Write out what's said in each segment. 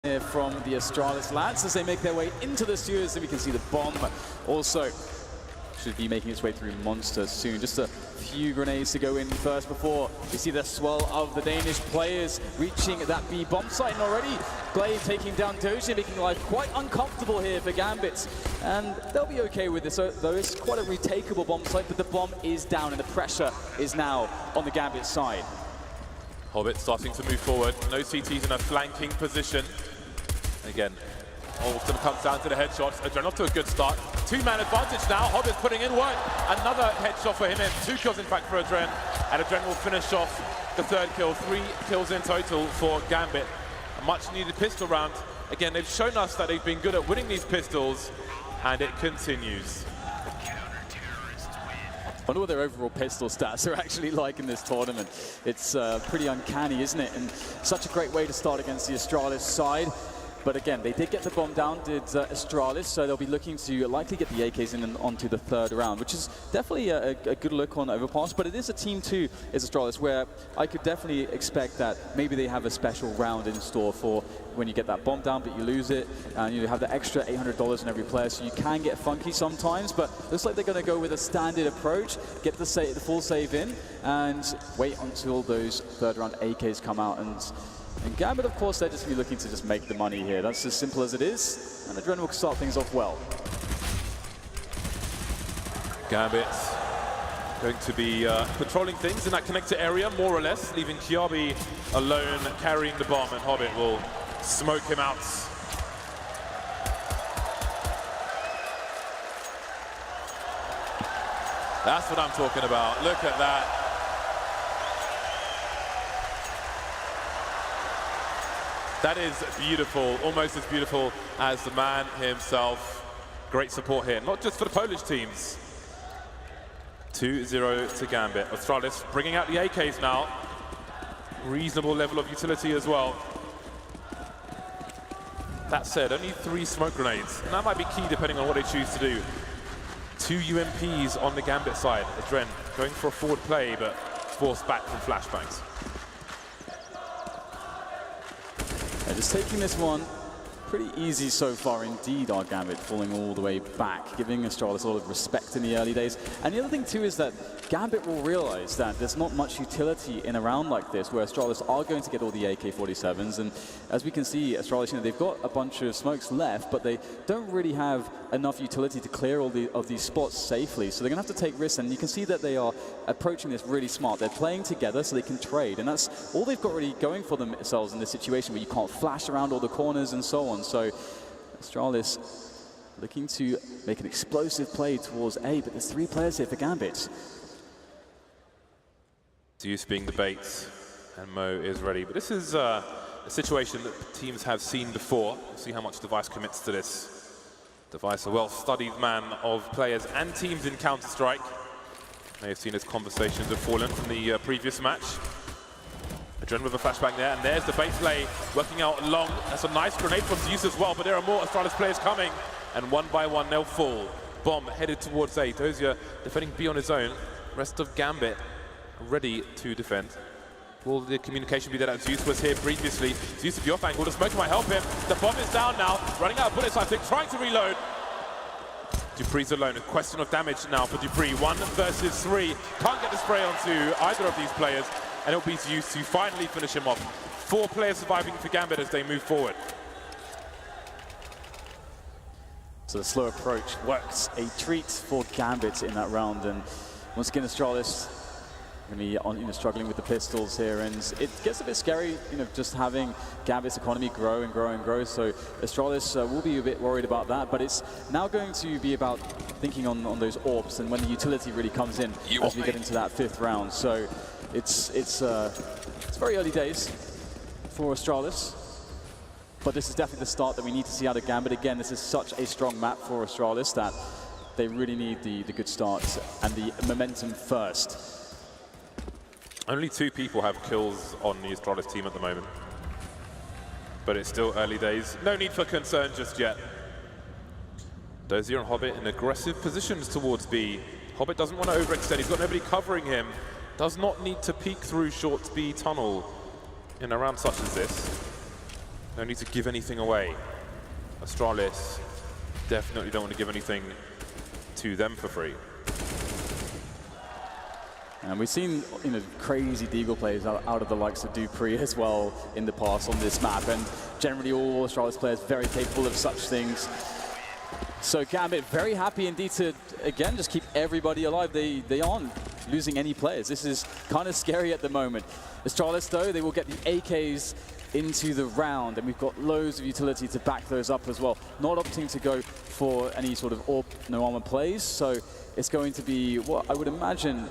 here from the Astralis lads as they make their way into the sewers, and we can see the bomb also should be making its way through Monster soon. Just a few grenades to go in first before we see the swell of the Danish players reaching that B bomb site, and already Glaive taking down Doji, making life quite uncomfortable here for Gambit. And they'll be okay with this, though it's quite a retakeable bomb site, but the bomb is down and the pressure is now on the Gambit side. Hobbit starting to move forward. No CTs in a flanking position. Again, Alston comes down to the headshots. Adren off to a good start. Two-man advantage now. Hobbit's putting in work. Another headshot for him in. 2 kills in fact for Adren. And Adren will finish off the 3rd kill. 3 kills in total for Gambit. A much needed pistol round. Again, they've shown us that they've been good at winning these pistols, and it continues. I wonder what their overall pistol stats are actually like in this tournament. It's pretty uncanny, isn't it? And such a great way to start against the Astralis side. But again, they did get the bomb down, did Astralis, so they'll be looking to likely get the AKs in and onto the 3rd round, which is definitely a good look on Overpass. But it is a team 2, is Astralis, where I could definitely expect that maybe they have a special round in store for when you get that bomb down, but you lose it, and you have the extra $800 in every player, so you can get funky sometimes. But looks like they're going to go with a standard approach, get the full save in, and wait until those 3rd round AKs come out. And Gambit, of course, they're just going to be looking to just make the money here. That's as simple as it is, and Adren will start things off well. Gambit going to be patrolling things in that connector area, more or less, leaving Kiabi alone carrying the bomb, and Hobbit will smoke him out. That's what I'm talking about. Look at that. That is beautiful, almost as beautiful as the man himself. Great support here, not just for the Polish teams. 2-0 to Gambit. Astralis bringing out the AKs now. Reasonable level of utility as well. That said, only 3 smoke grenades, and that might be key depending on what they choose to do. 2 UMPs on the Gambit side. Adren going for a forward play, but forced back from flashbangs. Just taking this one pretty easy so far indeed, our Gambit falling all the way back, giving Astralis a lot of respect in the early days. And the other thing too is that Gambit will realize that there's not much utility in a round like this where Astralis are going to get all the AK-47s, and as we can see, Astralis, they've got a bunch of smokes left, but they don't really have enough utility to clear all of these spots safely, so they're going to have to take risks, and you can see that they are approaching this really smart. They're playing together so they can trade, and that's all they've got really going for themselves in this situation where you can't flash around all the corners and so on. So Astralis looking to make an explosive play towards A, but there's 3 players here for Gambit. Zeus being the bait, and Mo is ready. But this is a situation that teams have seen before. We'll see how much Device commits to this. Device, a well-studied man of players and teams in Counter-Strike. May have seen his conversations have fallen from the previous match. Adren with a flashbang there, and there's the bait play working out long. That's a nice grenade from Zeus as well, but there are more Astralis players coming, and one by one they'll fall. Bomb headed towards A. Dozier defending B on his own. Rest of Gambit ready to defend. Will the communication be there that Zeus was here previously? Zeus, if you're off angle, the smoker might help him. The bomb is down now, running out of bullets, I think, trying to reload. Dupree's alone, a question of damage now for Dupree. 1 versus 3. Can't get the spray onto either of these players, and it'll be Zeus to finally finish him off. 4 players surviving for Gambit as they move forward. So the slow approach works. A treat for Gambit in that round, and once again Astralis going to be struggling with the pistols here, and it gets a bit scary, just having Gambit's economy grow and grow and grow. So Astralis will be a bit worried about that, but it's now going to be about thinking on those orbs and when the utility really comes in as we get into that 5th round. So it's very early days for Astralis, but this is definitely the start that we need to see out of Gambit. Again, this is such a strong map for Astralis that they really need the good starts and the momentum first. Only 2 people have kills on the Astralis team at the moment, but it's still early days. No need for concern just yet. Dozier and Hobbit in aggressive positions towards B. Hobbit doesn't want to overextend. He's got nobody covering him. Does not need to peek through short B tunnel in a round such as this. No need to give anything away. Astralis definitely don't want to give anything to them for free. And we've seen, you know, crazy Deagle plays out of the likes of Dupree as well in the past on this map, and generally all Astralis players very capable of such things. So Gambit very happy indeed to, again, just keep everybody alive. They aren't losing any players. This is kind of scary at the moment. Astralis, though, they will get the AKs into the round, and we've got loads of utility to back those up as well. Not opting to go for any sort of no armor plays, so it's going to be what I would imagine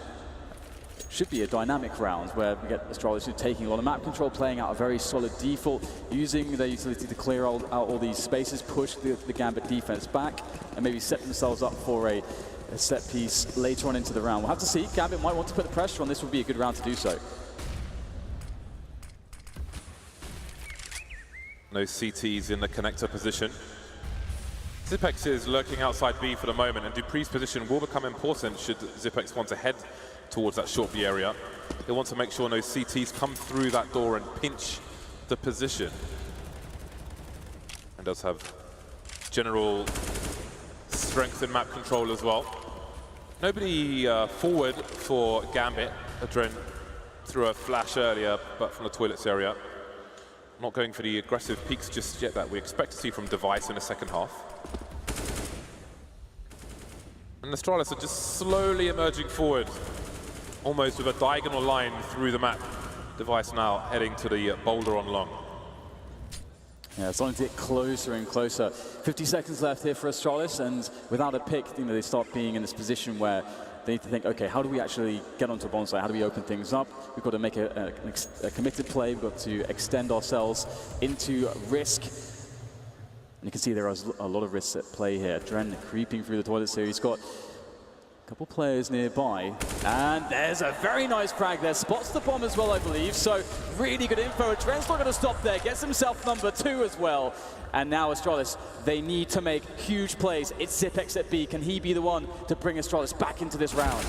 should be a dynamic round where we get Astralis taking a lot of map control, playing out a very solid default, using their utility to clear out all these spaces, push the Gambit defense back, and maybe set themselves up for a set piece later on into the round. We'll have to see. Gambit might want to put the pressure on. This would be a good round to do so. No CTs in the connector position. Zipex is lurking outside B for the moment, and Dupree's position will become important should Zipex want to head towards that short B area. They want to make sure no CTs come through that door and pinch the position. And does have general strength in map control as well. Nobody forward for Gambit. Adren threw a flash earlier, but from the toilets area. Not going for the aggressive peaks just yet that we expect to see from Device in the second half. And Astralis are just slowly emerging forward, almost with a diagonal line through the map. Device now heading to the boulder on long. Yeah, it's starting to get closer and closer. 50 seconds left here for Astralis, and without a pick, you know, they start being in this position where they need to think, okay, how do we actually get onto a bomb site? How do we open things up? We've got to make a committed play. We've got to extend ourselves into risk. And you can see there are a lot of risks at play here. Dren creeping through the toilet, so he's got a couple players nearby. And there's a very nice frag there. Spots the bomb as well, I believe. So really good info. Dren's not going to stop there. Gets himself number 2 as well. And now Astralis, they need to make huge plays. It's Zipex at B. Can he be the one to bring Astralis back into this round?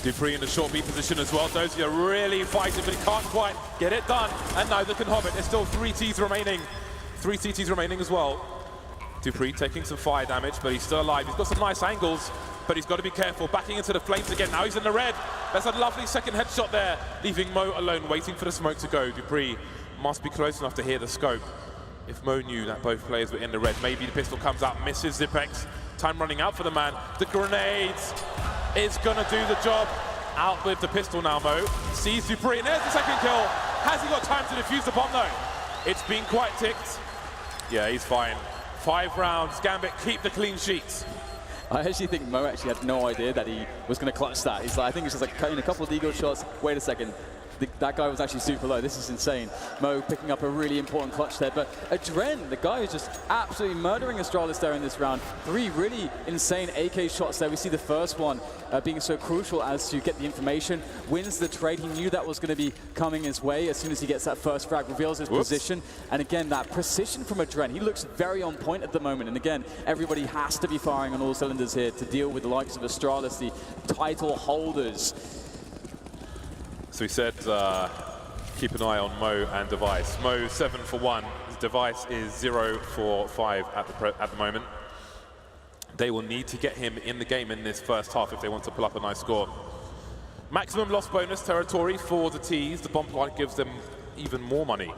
Dupree in the short B position as well. Dozier really fighting, but he can't quite get it done. And neither can Hobbit. There's still 3 Ts remaining. 3 CTs remaining as well. Dupree taking some fire damage, but he's still alive. He's got some nice angles, but he's got to be careful. Backing into the flames again. Now he's in the red. That's a lovely second headshot there, leaving Mo alone, waiting for the smoke to go. Dupree must be close enough to hear the scope. If Mo knew that both players were in the red, maybe the pistol comes out, misses Zipex. Time running out for the man. The grenades is going to do the job. Out with the pistol now, Mo. Sees Dupree, and there's the second kill. Has he got time to defuse the bomb, though? It's been quite ticked. Yeah, he's fine. 5 rounds. Gambit keep the clean sheets. I actually think Mo actually had no idea that he was going to clutch that. He's like, I think it's just like cutting a couple of deagle shots. Wait a second. That guy was actually super low. This is insane. Mo picking up a really important clutch there. But Adren, the guy who's just absolutely murdering Astralis there in this round. 3 really insane AK shots there. We see the first one being so crucial as to get the information. Wins the trade. He knew that was going to be coming his way as soon as he gets that first frag. Reveals his position. And again, that precision from Adren. He looks very on point at the moment. And again, everybody has to be firing on all cylinders here to deal with the likes of Astralis, the title holders. So he said, keep an eye on Mo and Device. Mo 7 for 1. Device is 0 for 5 at the moment. They will need to get him in the game in this first half if they want to pull up a nice score. Maximum loss bonus territory for the Ts. The bomb plant gives them even more money.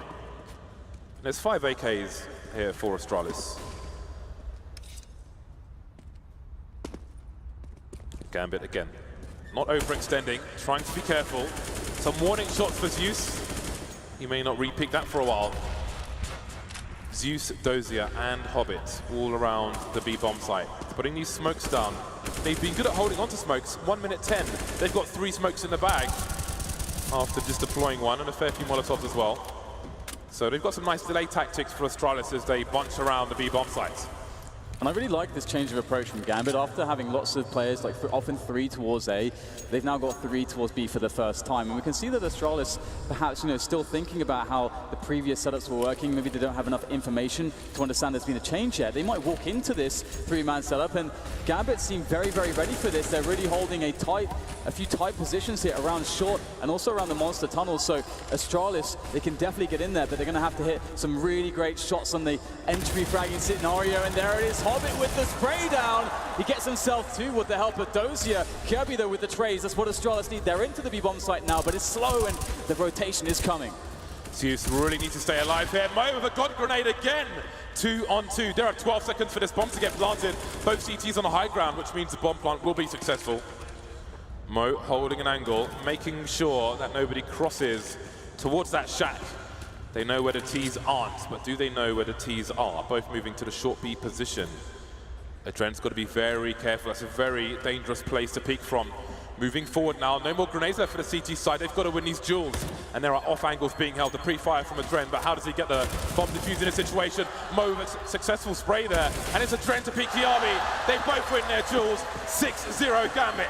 There's 5 AKs here for Astralis. Gambit again. Not overextending, trying to be careful. Some warning shots for Zeus. He may not re-pick that for a while. Zeus, Dozier, and Hobbit all around the B bomb site. Putting these smokes down. They've been good at holding onto smokes. 1 minute 10. They've got 3 smokes in the bag after just deploying 1 and a fair few Molotovs as well. So they've got some nice delay tactics for Astralis as they bunch around the B bomb sites. And I really like this change of approach from Gambit. After having lots of players, like often 3 towards A, they've now got 3 towards B for the first time. And we can see that Astralis, perhaps, still thinking about how the previous setups were working. Maybe they don't have enough information to understand there's been a change yet. They might walk into this 3-man setup, and Gambit seem very, very ready for this. They're really holding a few tight positions here around short and also around the monster tunnel. So Astralis, they can definitely get in there, but they're going to have to hit some really great shots on the entry fragging scenario. And there it is. Hobbit with the spray down. He gets himself 2 with the help of Dozier. Kirby, though, with the trays. That's what Astralis need. They're into the B-bomb site now, but it's slow, and the rotation is coming. Zeus really need to stay alive here. Mo with a god grenade again. 2 on 2. There are 12 seconds for this bomb to get planted. Both CTs on the high ground, which means the bomb plant will be successful. Mo holding an angle, making sure that nobody crosses towards that shack. They know where the T's aren't, but do they know where the T's are? Both moving to the short B position. Adren's got to be very careful. That's a very dangerous place to peek from. Moving forward now, no more grenades left for the CT side. They've got to win these duels, and there are off angles being held. The pre-fire from Adren, but how does he get the bomb defused in a situation? Mo with a successful spray there, and it's Adren to peek the army. They both win their duels. 6-0 Gambit.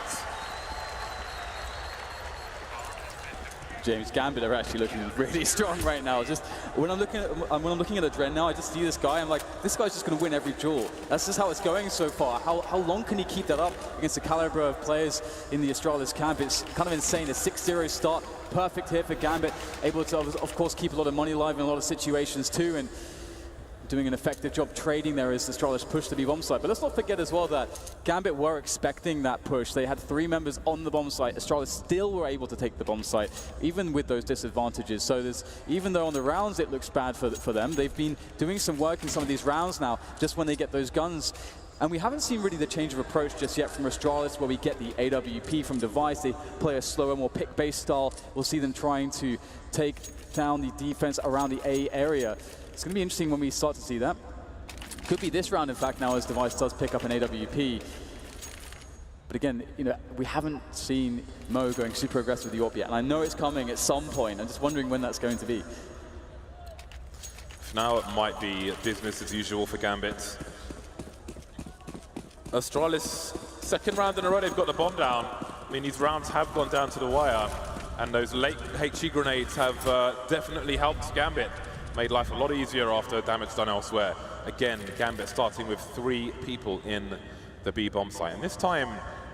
James, Gambit are actually looking really strong right now. Just when I'm looking at Adren now, I just see this guy. I'm like, this guy's just going to win every duel. That's just how it's going so far. How long can he keep that up against the caliber of players in the Astralis camp? It's kind of insane. A 6-0 start, perfect here for Gambit. Able to, of course, keep a lot of money alive in a lot of situations too, and doing an effective job trading there as Astralis push the B-bomb site. But let's not forget as well that Gambit were expecting that push. They had 3 members on the bomb site. Astralis still were able to take the bomb site, even with those disadvantages. So even though on the rounds it looks bad for them, they've been doing some work in some of these rounds now, just when they get those guns. And we haven't seen really the change of approach just yet from Astralis, where we get the AWP from Device. They play a slower, more pick-based style. We'll see them trying to take down the defense around the A area. It's going to be interesting when we start to see that. Could be this round, in fact, now as Device does pick up an AWP. But again, we haven't seen Mo going super aggressive with the AWP yet, and I know it's coming at some point. I'm just wondering when that's going to be. For now, it might be business as usual for Gambit. Astralis, second round in a row, they've got the bomb down. I mean, these rounds have gone down to the wire, and those late HE grenades have definitely helped Gambit. Made life a lot easier after damage done elsewhere. Again, Gambit starting with 3 people in the B bomb site. And this time,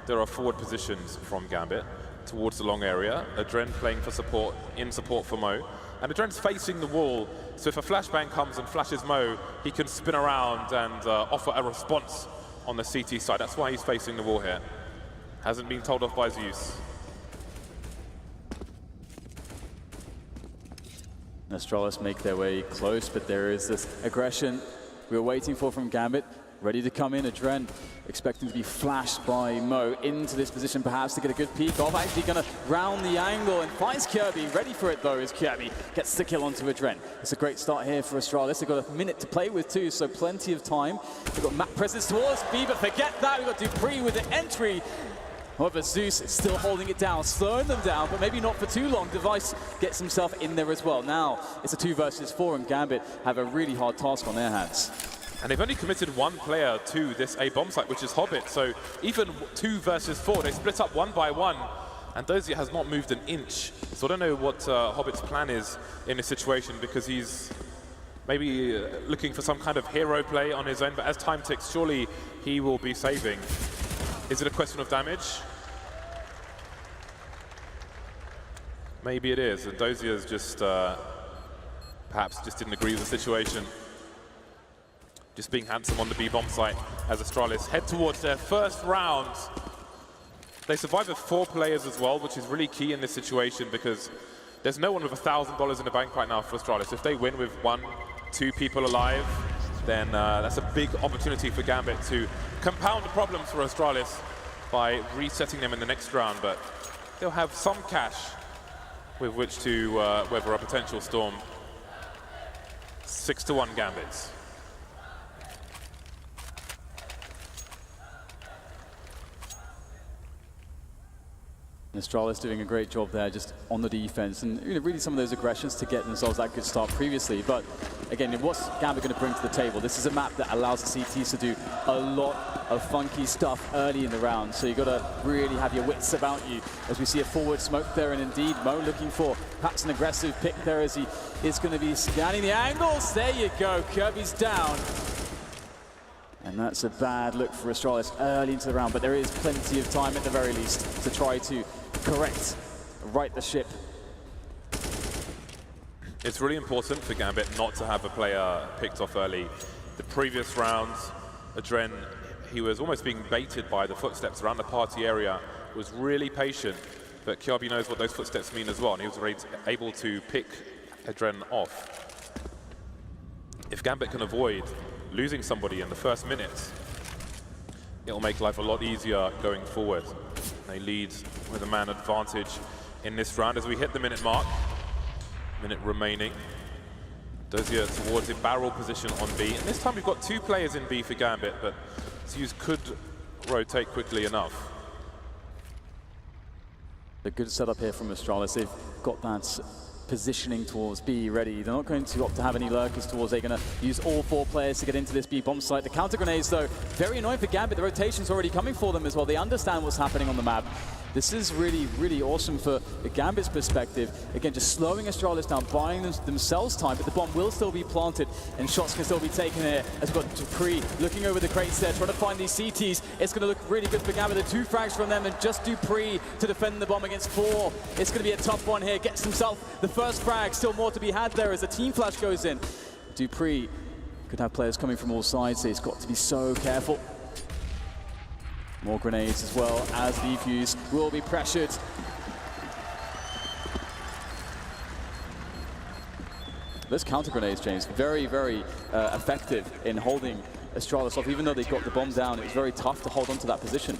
there are forward positions from Gambit towards the long area. Adren playing for support, in support for Mo. And Adren's facing the wall, so if a flashbang comes and flashes Mo, he can spin around and offer a response on the CT side. That's why he's facing the wall here. Hasn't been told off by Zeus. Astralis make their way close, but there is this aggression we were waiting for from Gambit. Ready to come in, Adren expecting to be flashed by Mo into this position, perhaps to get a good peek off. Actually going to round the angle and finds Kirby. Ready for it though, as Kirby gets the kill onto Adren. It's a great start here for Astralis. They've got a minute to play with too, so plenty of time. They've got MAP presence towards B, but forget that. We've got Dupree with the entry. However, Zeus is still holding it down, slowing them down, but maybe not for too long. Device gets himself in there as well. Now it's a 2 versus 4, and Gambit have a really hard task on their hands. And they've only committed 1 player to this A bomb site, which is Hobbit. So even 2 versus 4, they split up 1 by 1. And Dozier has not moved an inch. So I don't know what Hobbit's plan is in this situation, because he's maybe looking for some kind of hero play on his own. But as time ticks, surely he will be saving. Is it a question of damage? Maybe it is. And Dozier's just perhaps just didn't agree with the situation. Just being handsome on the B-bomb site as Astralis head towards their first round. They survive with 4 players as well, which is really key in this situation, because there's no one with $1,000 in the bank right now for Astralis. If they win with 1, 2 people alive, then that's a big opportunity for Gambit to compound the problems for Astralis by resetting them in the next round. But they'll have some cash with which to weather a potential storm. 6-1 Gambit. Astralis doing a great job there just on the defense, and really some of those aggressions to get themselves that good start previously. But again, what's Gambit going to bring to the table? This is a map that allows the CTs to do a lot of funky stuff early in the round, so you've got to really have your wits about you as we see a forward smoke there, and indeed Mo looking for perhaps an aggressive pick there as he is going to be scanning the angles. There you go, Kirby's down. And that's a bad look for Astralis early into the round, but there is plenty of time at the very least to try to right the ship. It's really important for Gambit not to have a player picked off early. The previous rounds, Adren, he was almost being baited by the footsteps around the party area, was really patient, but Kyabi knows what those footsteps mean as well, and he was able to pick Adren off. If Gambit can avoid losing somebody in the first minutes, it'll make life a lot easier going forward. They lead with a man advantage in this round as we hit the minute mark. Minute remaining. Dozier towards a barrel position on B. And this time we've got 2 players in B for Gambit, but Zeus could rotate quickly enough. A good setup here from Astralis. They've got that positioning towards B ready. They're not going to opt to have any lurkers towards. They're going to use all 4 players to get into this B bomb site. The counter grenades, though, very annoying for Gambit. The rotation's already coming for them as well. They understand what's happening on the map. This is really, really awesome for the Gambit's perspective. Again, just slowing Astralis down, buying themselves time, but the bomb will still be planted and shots can still be taken here. As we've got Dupree looking over the crates there, trying to find these CTs. It's going to look really good for Gambit. The 2 frags from them and just Dupree to defend the bomb against 4. It's going to be a tough one here. Gets himself the first frag. Still more to be had there as the team flash goes in. Dupree could have players coming from all sides, so he's got to be so careful. More grenades as well as the defuse will be pressured. Those counter grenades, James, very, very effective in holding Astralis off. Even though they got the bomb down, it was very tough to hold on to that position.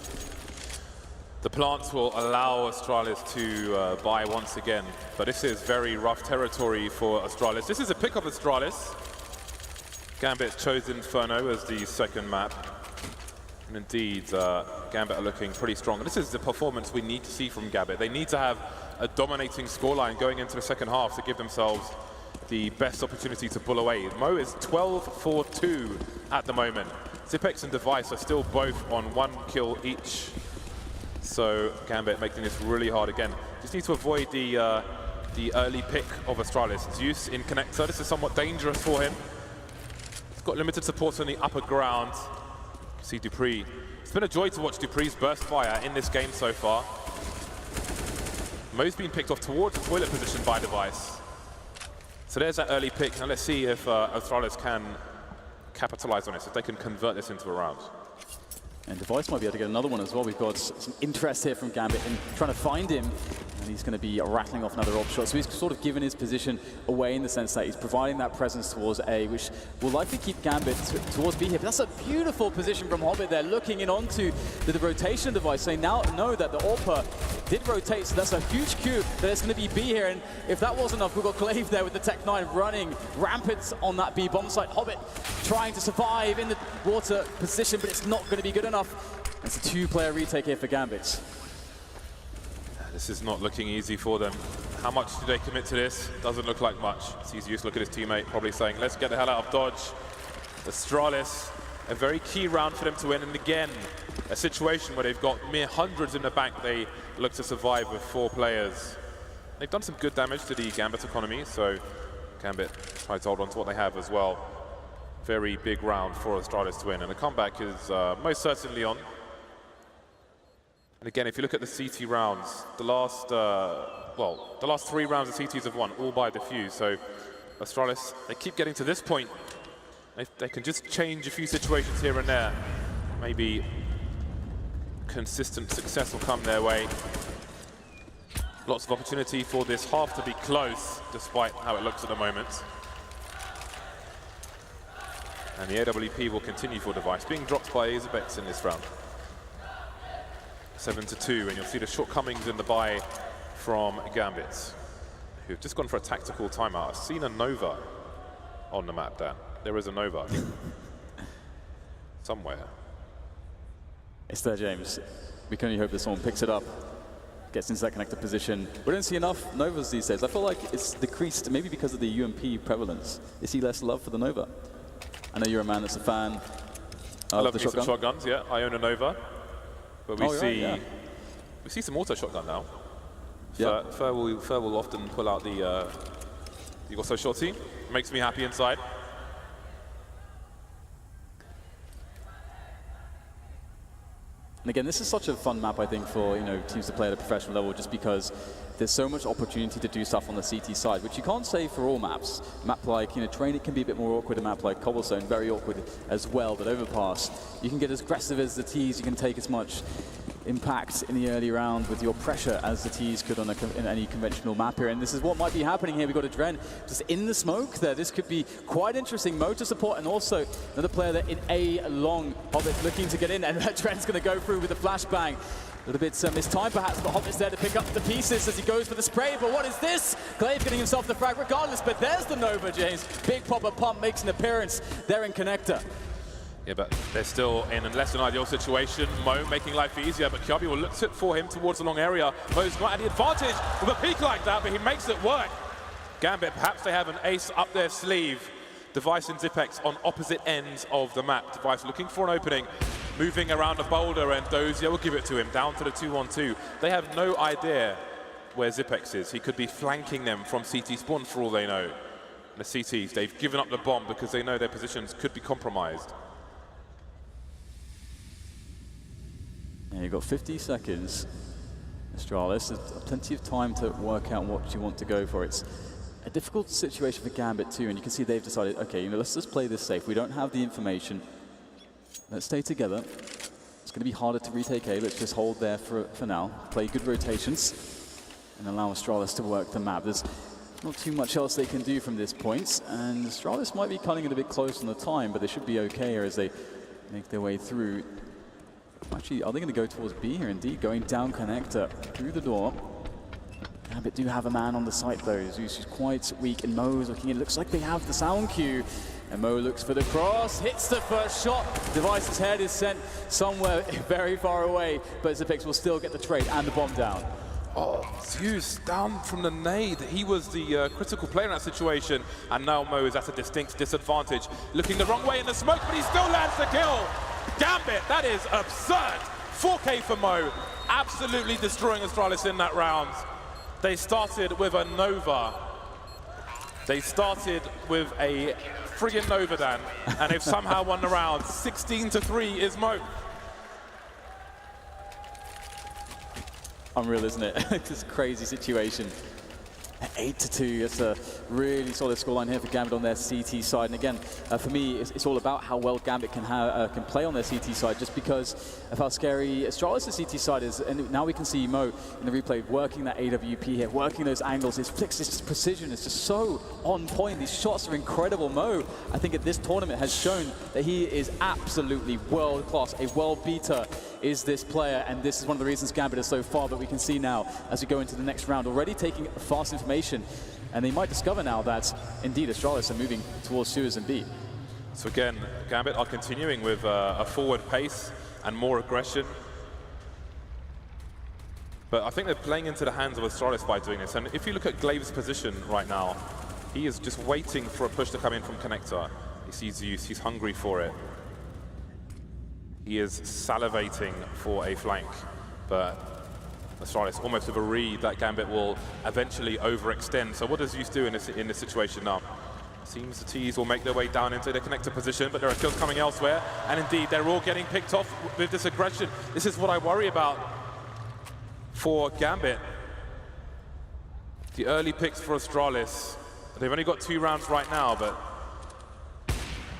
The plants will allow Astralis to buy once again, but this is very rough territory for Astralis. This is a pick of Astralis. Gambit chose Inferno as the second map. And indeed, Gambit are looking pretty strong. And this is the performance we need to see from Gambit. They need to have a dominating scoreline going into the second half to give themselves the best opportunity to pull away. Mo is 12-4-2 at the moment. Zipex and Device are still both on 1 kill each. So Gambit making this really hard again. Just need to avoid the early pick of Astralis. Zeus in connector. This is somewhat dangerous for him. He's got limited support on the upper ground. See Dupree. It's been a joy to watch Dupree's burst fire in this game so far. Mo's been picked off towards the toilet position by Device. So there's that early pick. Now let's see if Astralis can capitalize on this, if they can convert this into a round. And Device might be able to get another one as well. We've got some interest here from Gambit in trying to find him. And he's going to be rattling off another op shot. So he's sort of given his position away in the sense that he's providing that presence towards A, which will likely keep Gambit towards B here. But that's a beautiful position from Hobbit there, looking in onto the rotation device. So they now know that the AWPer did rotate, so that's a huge cue that it's going to be B here. And if that wasn't enough, we've got Glaive there with the Tech 9 running rampant on that B bomb site. Hobbit trying to survive in the water position, but it's not going to be good enough. It's a 2-player retake here for Gambit. This is not looking easy for them. How much do they commit to this? Doesn't look like much. Sees Zeus look at his teammate, probably saying, let's get the hell out of Dodge. Astralis, a very key round for them to win. And again, a situation where they've got mere hundreds in the bank. They look to survive with 4 players. They've done some good damage to the Gambit economy, so Gambit tries to hold on to what they have as well. Very big round for Astralis to win. And the comeback is most certainly on. And again, if you look at the CT rounds, the last 3 rounds the CTs have won, all by defuse. So Astralis, they keep getting to this point. They can just change a few situations here and there. Maybe consistent success will come their way. Lots of opportunity for this half to be close, despite how it looks at the moment. And the AWP will continue for Device, being dropped by Azabex in this round. 7-2, and you'll see the shortcomings in the buy from Gambit, who've just gone for a tactical timeout. I've seen a Nova on the map, Dan. There is a Nova. Somewhere. It's there, James. We can only hope that someone picks it up. gets into that connector position. We don't see enough Novas these days. I feel like it's decreased, maybe because of the UMP prevalence. You see less love for the Nova. I know you're a man that's a fan of the shotgun. Shotguns, yeah. I own a Nova. But we we see some auto shotgun now. Yeah. Fur will often pull out the also shotty. Makes me happy inside. And again, this is such a fun map, I think, for teams to play at a professional level, just because there's so much opportunity to do stuff on the CT side, which you can't say for all maps. A map like Train, it can be a bit more awkward. A map like Cobblestone, very awkward as well. But Overpass, you can get as aggressive as the Ts. You can take as much impact in the early round with your pressure as the Ts could in any conventional map here. And this is what might be happening here. We've got a Dren just in the smoke there. This could be quite interesting. Motor support, and also another player there in A long. Hobbit looking to get in, and that Dren's going to go through with a flashbang. A little bit mistimed perhaps, but Hobbit's there to pick up the pieces as he goes for the spray. But what is this? Glaive getting himself the frag regardless, but there's the Nova, James. Big Popper Pump makes an appearance there in Connector. Yeah, but they're still in a less than ideal situation. Mo making life easier, but Kyabi will look for him towards the long area. Mo's not at the advantage with a peak like that, but he makes it work. Gambit, perhaps they have an ace up their sleeve. Device and Zipex on opposite ends of the map. Device looking for an opening, moving around a boulder, and Dozier will give it to him, down to the 2-1-2. They have no idea where Zipex is. He could be flanking them from CT spawn for all they know. The CTs, they've given up the bomb because they know their positions could be compromised. Yeah, you've got 50 seconds, Astralis. There's plenty of time to work out what you want to go for. It's a difficult situation for Gambit too, and you can see they've decided, okay, let's just play this safe. We don't have the information. Let's stay together. It's going to be harder to retake A. Let's just hold there for now. Play good rotations and allow Astralis to work the map. There's not too much else they can do from this point, and Astralis might be cutting it a bit close on the time, but they should be okay here as they make their way through. Actually, are they going to go towards B here? Indeed, going down connector through the door. Gambit do have a man on the site though. Zeus is quite weak, and Mo's looking in. Looks like they have the sound cue. And Mo looks for the cross, hits the first shot. Device's head is sent somewhere very far away, but Zipex will still get the trade and the bomb down. Oh, Zeus down from the nade. He was the critical player in that situation, and now Mo is at a distinct disadvantage. Looking the wrong way in the smoke, but he still lands the kill. Gambit, that is absurd. 4K for Mo, absolutely destroying Astralis in that round. They started with a Nova. They started with a friggin' Nova, Dan, and they've somehow won the round. 16-3 is Mo. Unreal, isn't it? It's a crazy situation. 8-2, it's a really solid scoreline here for Gambit on their CT side. And again, for me, it's all about how well Gambit can play on their CT side, just because of how scary Astralis' CT side is. And now we can see Mo in the replay working that AWP here, working those angles. His flicks, his precision is just so on point. These shots are incredible. Mo, I think at this tournament, has shown that he is absolutely world class. A world beater is this player, and this is one of the reasons Gambit is so far. But we can see now, as we go into the next round, already taking fast information, and they might discover now that indeed Astralis are moving towards Sewers and B. So again, Gambit are continuing with a forward pace and more aggression. But I think they're playing into the hands of Astralis by doing this. And if you look at Glaive's position right now, he is just waiting for a push to come in from Connector. He sees Zeus, he's hungry for it. He is salivating for a flank, but Astralis almost with a read that Gambit will eventually overextend. So what does Zeus do in this situation now? Seems the Ts will make their way down into their connector position, but there are kills coming elsewhere. And indeed, they're all getting picked off with this aggression. This is what I worry about for Gambit. The early picks for Astralis. They've only got 2 rounds right now, but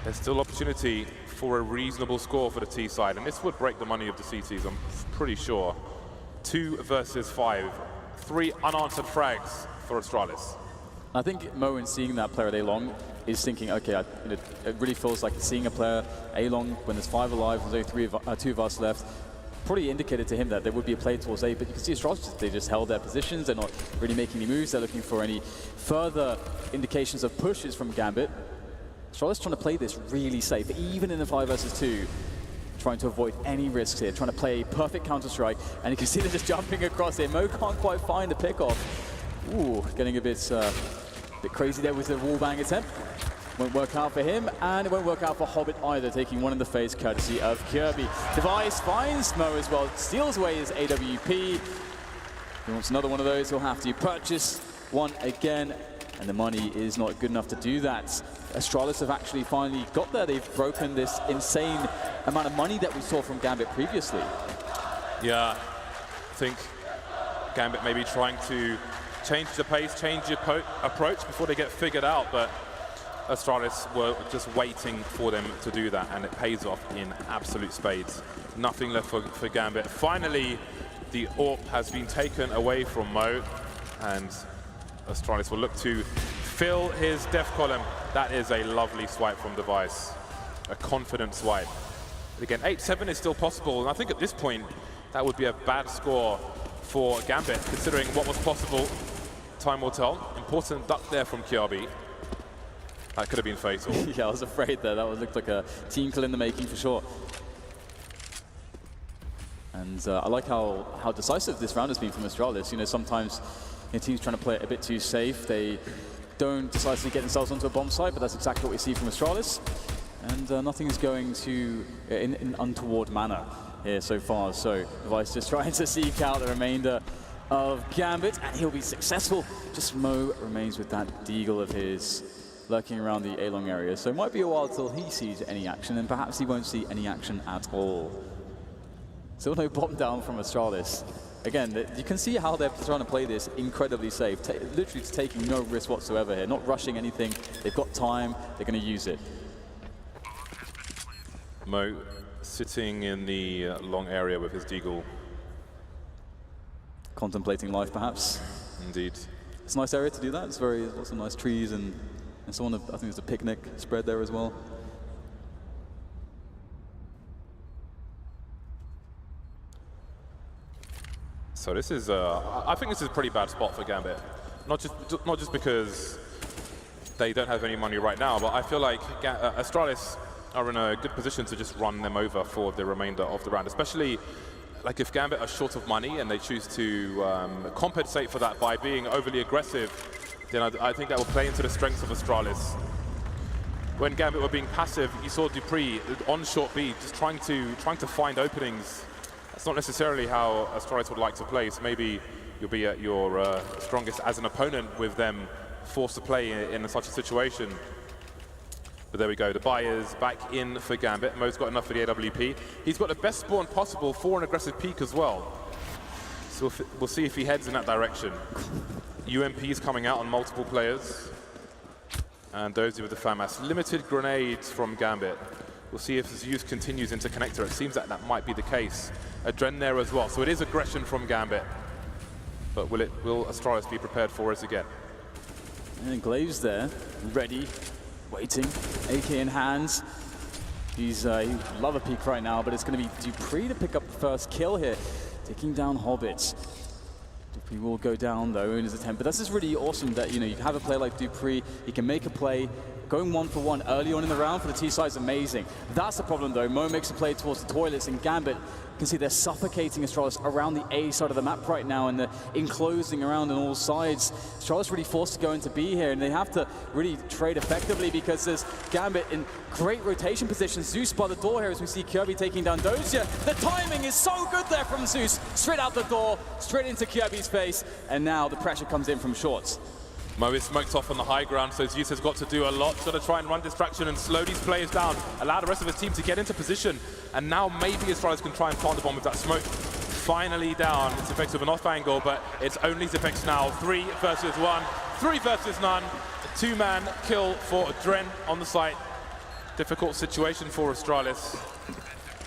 there's still opportunity for a reasonable score for the T side. And this would break the money of the CTs, I'm pretty sure. 2 versus 5. 3 unanswered frags for Astralis. I think Mo, in seeing that player at A-Long, is thinking, okay, it really feels like seeing a player A-Long when there's 5 alive, there's only 2 of us left, probably indicated to him that there would be a play towards A, but you can see Astralis, they just held their positions, they're not really making any moves, they're looking for any further indications of pushes from Gambit. Astralis trying to play this really safe, even in a 5 versus 2. trying to avoid any risks here, trying to play perfect counter-strike, and you can see they're just jumping across here. Mo can't quite find the pick-off. Ooh, getting a bit crazy there with the wallbang attempt. Won't work out for him, and it won't work out for Hobbit either, taking one in the face courtesy of Kirby. Device finds Mo as well, steals away his AWP. If he wants another one of those, he'll have to purchase one again, and the money is not good enough to do that. Astralis have actually finally got there. They've broken this insane amount of money that we saw from Gambit previously. Yeah, I think Gambit may be trying to change the pace, change the approach before they get figured out, but Astralis were just waiting for them to do that, and it pays off in absolute spades. Nothing left for Gambit. Finally, the AWP has been taken away from Mo, and Astralis will look to fill his death column. That is a lovely swipe from Device, a confident swipe. Again, 8-7 is still possible, and I think at this point, that would be a bad score for Gambit, considering what was possible. Time will tell. Important duck there from Kirby. That could have been fatal. Yeah, I was afraid there. That looked like a team kill in the making for sure. And I like how decisive this round has been from Astralis. You know, sometimes teams trying to play it a bit too safe. They don't decisively get themselves onto a bomb site, but that's exactly what we see from Astralis. And nothing is going to in an untoward manner here so far. So Device just trying to seek out the remainder of Gambit, and he'll be successful. Just Mo remains with that deagle of his, lurking around the A-long area. So it might be a while till he sees any action, and perhaps he won't see any action at all. Still no bomb down from Astralis. Again, you can see how they're trying to play this incredibly safe, literally taking no risk whatsoever here, not rushing anything. They've got time, they're going to use it. Mo sitting in the long area with his deagle. Contemplating life, perhaps. Indeed. It's a nice area to do that. It's lots of nice trees and so on. I think there's a picnic spread there as well. So this is, I think this is a pretty bad spot for Gambit. Not just because they don't have any money right now, but I feel like Astralis are in a good position to just run them over for the remainder of the round, especially like if Gambit are short of money and they choose to compensate for that by being overly aggressive, then I think that will play into the strengths of Astralis. When Gambit were being passive, you saw dupreeh on short B, just trying to find openings. That's not necessarily how Astralis would like to play, so maybe you'll be at your strongest as an opponent with them forced to play in such a situation. But there we go, the buy is back in for Gambit. Mo's got enough for the AWP. He's got the best spawn possible for an aggressive peek as well. So we'll see if he heads in that direction. UMP's coming out on multiple players. And those with the FAMAS. Limited grenades from Gambit. We'll see if Zeus continues into connector. It seems that might be the case. Adren there as well. So it is aggression from Gambit. But will Astralis be prepared for us again? And Glaves there, ready. Waiting, AK in hands. He's he'd love a peek right now, but it's going to be dupreeh to pick up the first kill here, taking down Hobbit. dupreeh will go down though in his attempt, but that's just really awesome that you have a player like dupreeh. He can make a play. Going 1-for-1 early on in the round for the T-side is amazing. That's the problem though. Mo makes a play towards the toilets, and Gambit, you can see they're suffocating Astralis around the A side of the map right now, and they're enclosing around on all sides. Astralis really forced to go into B here, and they have to really trade effectively because there's Gambit in great rotation position. Zeus by the door here as we see Kirby taking down Dozier. The timing is so good there from Zeus. Straight out the door, straight into Kirby's face, and now the pressure comes in from shorts. Mo is smoked off on the high ground, so Zeus has got to do a lot. He's got to try and run distraction and slow these players down, allow the rest of his team to get into position. And now maybe Astralis can try and plant the bomb with that smoke. Finally down. It's Zepex with an off angle, but it's only Zepex now. 3 versus 1, 3 versus none. A 2-man kill for Dren on the site. Difficult situation for Astralis.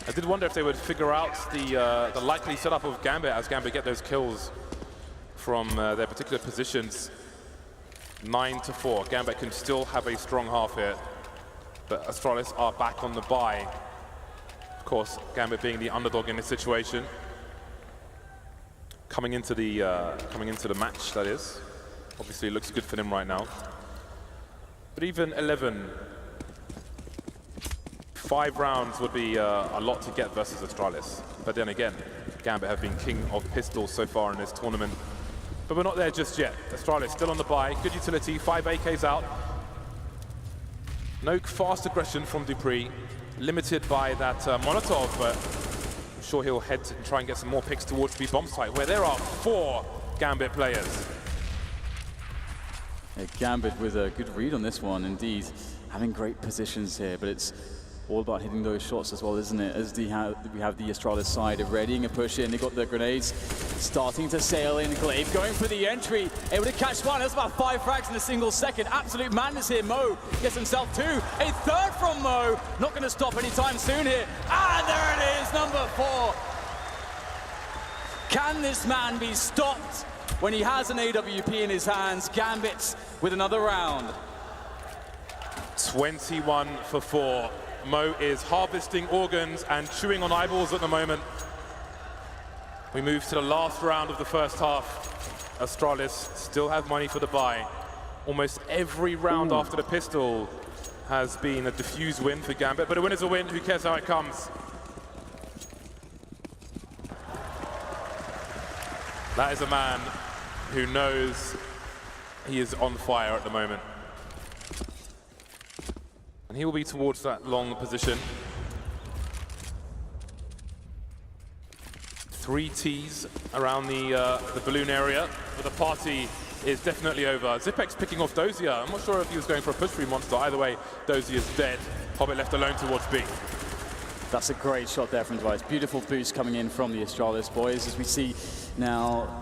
I did wonder if they would figure out the likely setup of Gambit as Gambit get those kills from their particular positions. 9-4. Gambit can still have a strong half here, but Astralis are back on the bye. Of course, Gambit being the underdog in this situation. Coming into the match, that is. Obviously, it looks good for them right now. But even 11, 5 rounds would be a lot to get versus Astralis. But then again, Gambit have been king of pistols so far in this tournament. But we're not there just yet. Astralis still on the buy, good utility, 5 AKs out. No fast aggression from Dupree, limited by that Molotov, but I'm sure he'll head and try and get some more picks towards the bomb site, where there are 4 Gambit players. Yeah, Gambit with a good read on this one, indeed. Having great positions here, but it's all about hitting those shots as well, isn't it? As we have the Astralis side readying a push in. They got the grenades starting to sail in. Glaive going for the entry, able to catch one. That's about 5 frags in a single second. Absolute madness here. Mo gets himself 2. A third from Mo. Not going to stop anytime soon here. And there it is, number 4. Can this man be stopped when he has an AWP in his hands? Gambit with another round. 21 for 4. Mo is harvesting organs and chewing on eyeballs at the moment. We move to the last round of the first half. Astralis still have money for the buy. Almost every round after the pistol has been a diffuse win for Gambit, but a win is a win. Who cares how it comes? That is a man who knows he is on fire at the moment. And he will be towards that long position. 3 Ts around the balloon area, but the party is definitely over. Zipex picking off Dozier. I'm not sure if he was going for a push-free monster. Either way, Dozier's dead. Hobbit left alone towards B. That's a great shot there from Device. Beautiful boost coming in from the Astralis boys, as we see now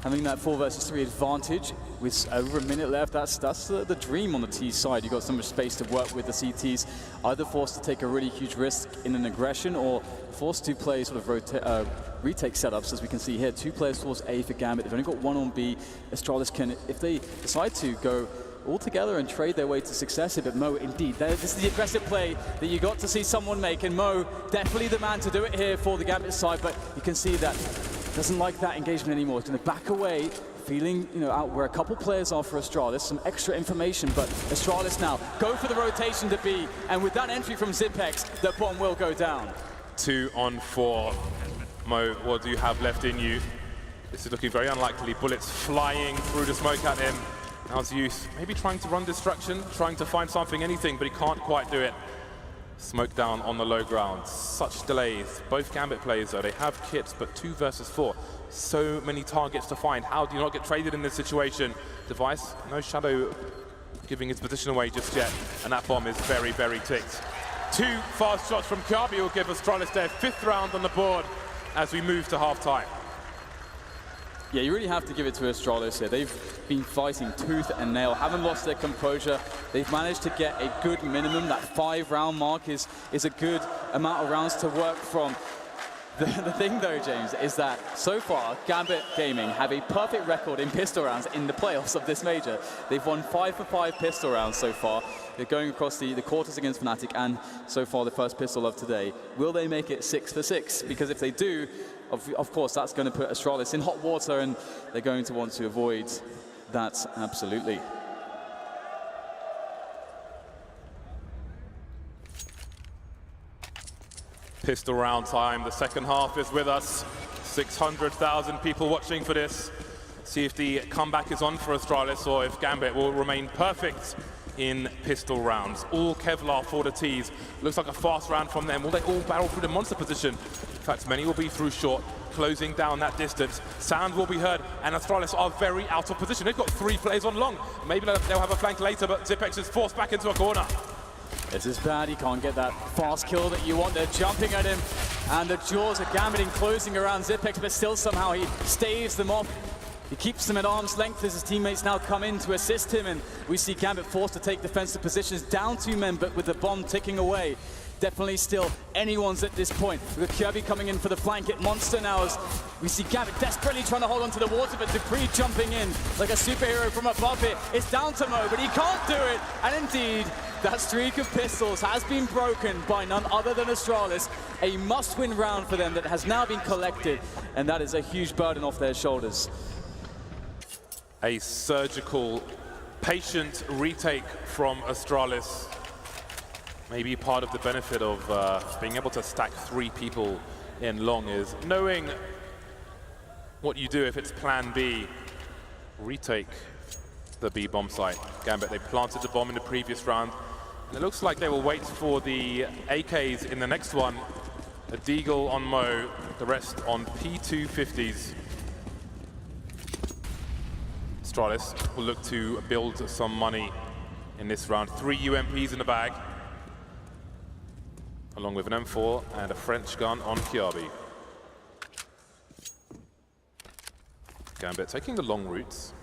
having that 4 versus 3 advantage with over a minute left. That's the dream on the T side. You've got so much space to work with the CTs, either forced to take a really huge risk in an aggression or forced to play sort of retake setups, as we can see here. 2 players towards A for Gambit. They've only got 1 on B. Astralis can, if they decide to, go all together and trade their way to success here. But Mo, indeed, this is the aggressive play that you got to see someone make, and Mo, definitely the man to do it here for the Gambit side, but you can see that doesn't like that engagement anymore. It's going to back away, feeling, out where a couple players are for Astralis. Some extra information, but Astralis now go for the rotation to B, and with that entry from Zipex, the bomb will go down. 2 on 4. Mo, what do you have left in you? This is looking very unlikely. Bullets flying through the smoke at him. Now's Youth, maybe trying to run distraction, trying to find something, anything, but he can't quite do it. Smoke down on the low ground. Such delays. Both Gambit players, though, they have kits, but 2 versus 4. So many targets to find. How do you not get traded in this situation? Device, no Shadow giving his position away just yet, and that bomb is very, very ticked. 2 fast shots from Kirby will give Astralis their 5th round on the board as we move to half-time. Yeah, you really have to give it to Astralis here. They've been fighting tooth and nail, haven't lost their composure. They've managed to get a good minimum. That 5-round mark is a good amount of rounds to work from. The thing, though, James, is that so far, Gambit Gaming have a perfect record in pistol rounds in the playoffs of this major. They've won 5 for 5 pistol rounds so far. They're going across the quarters against Fnatic, and so far the first pistol of today. Will they make it 6 for 6? Because if they do, of course, that's going to put Astralis in hot water, and they're going to want to avoid that absolutely. Pistol round time. The second half is with us. 600,000 people watching for this. See if the comeback is on for Astralis or if Gambit will remain perfect in pistol rounds. All Kevlar for the Ts. Looks like a fast round from them. Will they all barrel through the monster position? In fact, many will be through short, closing down that distance. Sound will be heard, and Astralis are very out of position. They've got 3 players on long. Maybe they'll have a flank later, but Zipex is forced back into a corner. This is bad. He can't get that fast kill that you want. They're jumping at him, and the jaws are Gambit closing around Zipex, but still somehow he staves them off. He keeps them at arm's length as his teammates now come in to assist him, and we see Gambit forced to take defensive positions, down 2 men, but with the bomb ticking away. Definitely still anyone's at this point. We've got Kirby coming in for the flank at Monster now, as we see Gambit desperately trying to hold on to the water, but Dupree jumping in like a superhero from above it. It's down to Mo, but he can't do it. And indeed, that streak of pistols has been broken by none other than Astralis. A must-win round for them that has now been collected, and that is a huge burden off their shoulders. A surgical, patient retake from Astralis. maybe part of the benefit of being able to stack 3 people in long is knowing what you do if it's plan B. Retake the B bomb site. Gambit, they planted the bomb in the previous round. And it looks like they will wait for the AKs in the next one. A Deagle on Mo, the rest on P250s. Astralis will look to build some money in this round. 3 UMPs in the bag, along with an M4 and a French gun on Kiabi. Gambit taking the long routes,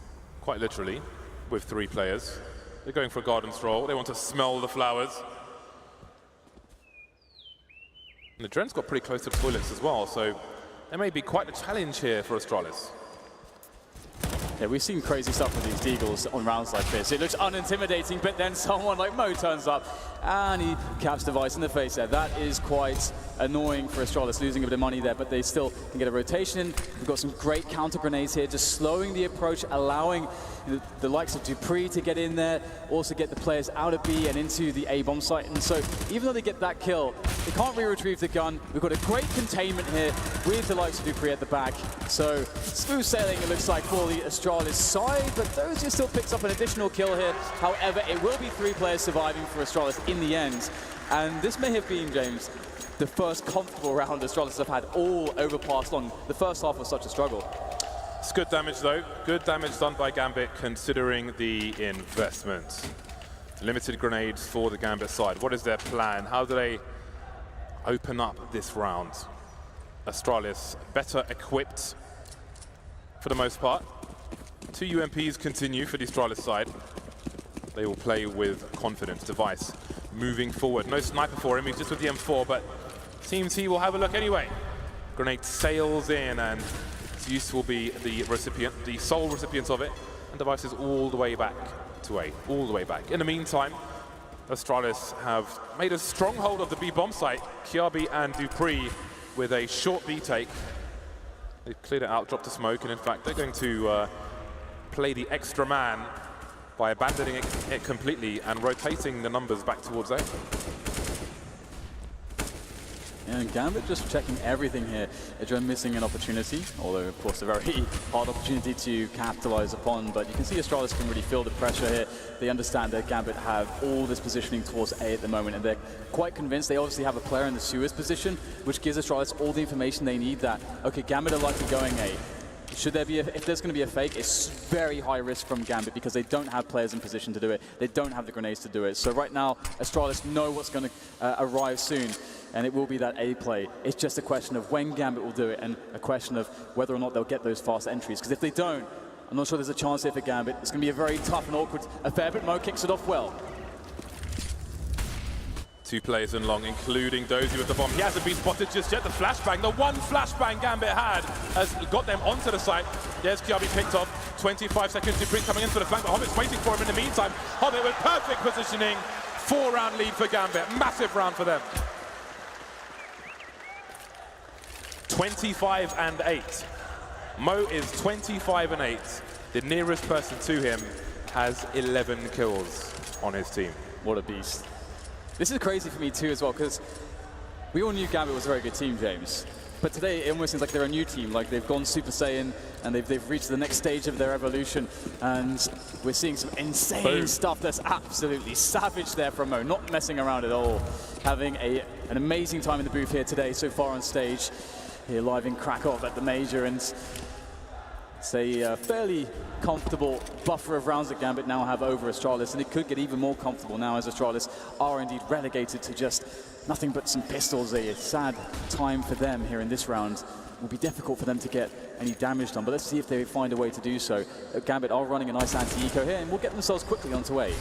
quite literally, with 3 players. They're going for a garden stroll. They want to smell the flowers. And the Dren's got pretty close to the toilets as well, so there may be quite a challenge here for Astralis. Yeah, we've seen crazy stuff with these Deagles on rounds like this. It looks unintimidating, but then someone like Mo turns up and he caps Device in the face there. That is quite annoying for Astralis, losing a bit of money there, but they still can get a rotation in. We've got some great counter grenades here, just slowing the approach, allowing the likes of Dupree to get in there, also get the players out of B and into the A bomb site. And so even though they get that kill, they can't re-retrieve the gun. We've got a great containment here with the likes of Dupree at the back. So smooth sailing, it looks like, for the Astralis side, but Dozier still picks up an additional kill here. However, it will be 3 players surviving for Astralis in the end. And this may have been, James, the first comfortable round Astralis have had all over past long. The first half was such a struggle. It's good damage though. Good damage done by Gambit considering the investment. Limited grenades for the Gambit side. What is their plan? How do they open up this round? Astralis better equipped for the most part. 2 UMPs continue for the Astralis side. They will play with confidence. Device moving forward. No sniper for him, he's just with the M4, but seems he will have a look anyway. Grenade sails in, and Zeus will be the recipient, the sole recipient of it, and Device is all the way back to A, all the way back. In the meantime, Astralis have made a stronghold of the B bomb site. Kiabi and Dupree with a short B take. They've cleared it out, dropped a smoke, and in fact, they're going to play the extra man by abandoning it completely and rotating the numbers back towards A. And Gambit just checking everything here. Adren missing an opportunity, although of course a very hard opportunity to capitalize upon, but you can see Astralis can really feel the pressure here. They understand that Gambit have all this positioning towards A at the moment, and they're quite convinced. They obviously have a player in the sewers position, which gives Astralis all the information they need that, okay, Gambit are likely going A. Should there be if there's going to be a fake, it's very high risk from Gambit because they don't have players in position to do it. They don't have the grenades to do it. So right now, Astralis know what's going to arrive soon, and it will be that A play. It's just a question of when Gambit will do it and a question of whether or not they'll get those fast entries. Because if they don't, I'm not sure there's a chance here for Gambit. It's going to be a very tough and awkward affair, but Mo kicks it off well. 2 players in long, including Dozier with the bomb. He hasn't been spotted just yet. The flashbang, the one flashbang Gambit had, has got them onto the site. There's Kiabi picked off. 25 seconds, Dupree coming in for the flank, but Hobbit's waiting for him in the meantime. Hobbit with perfect positioning. 4-round lead for Gambit. Massive round for them. 25-8. Mo is 25-8. The nearest person to him has 11 kills on his team. What a beast. This is crazy for me too as well, because we all knew Gambit was a very good team, James. But today it almost seems like they're a new team, like they've gone Super Saiyan and they've reached the next stage of their evolution, and we're seeing some insane stuff that's absolutely savage there from Mo, not messing around at all. Having an amazing time in the booth here today so far on stage, here live in Krakow at the Major, and it's a fairly comfortable buffer of rounds that Gambit now have over Astralis, and it could get even more comfortable now as Astralis are indeed relegated to just nothing but some pistols. A sad time for them here in this round. It will be difficult for them to get any damage done, but let's see if they find a way to do so. Gambit are running a nice anti-eco here, and will get themselves quickly onto A.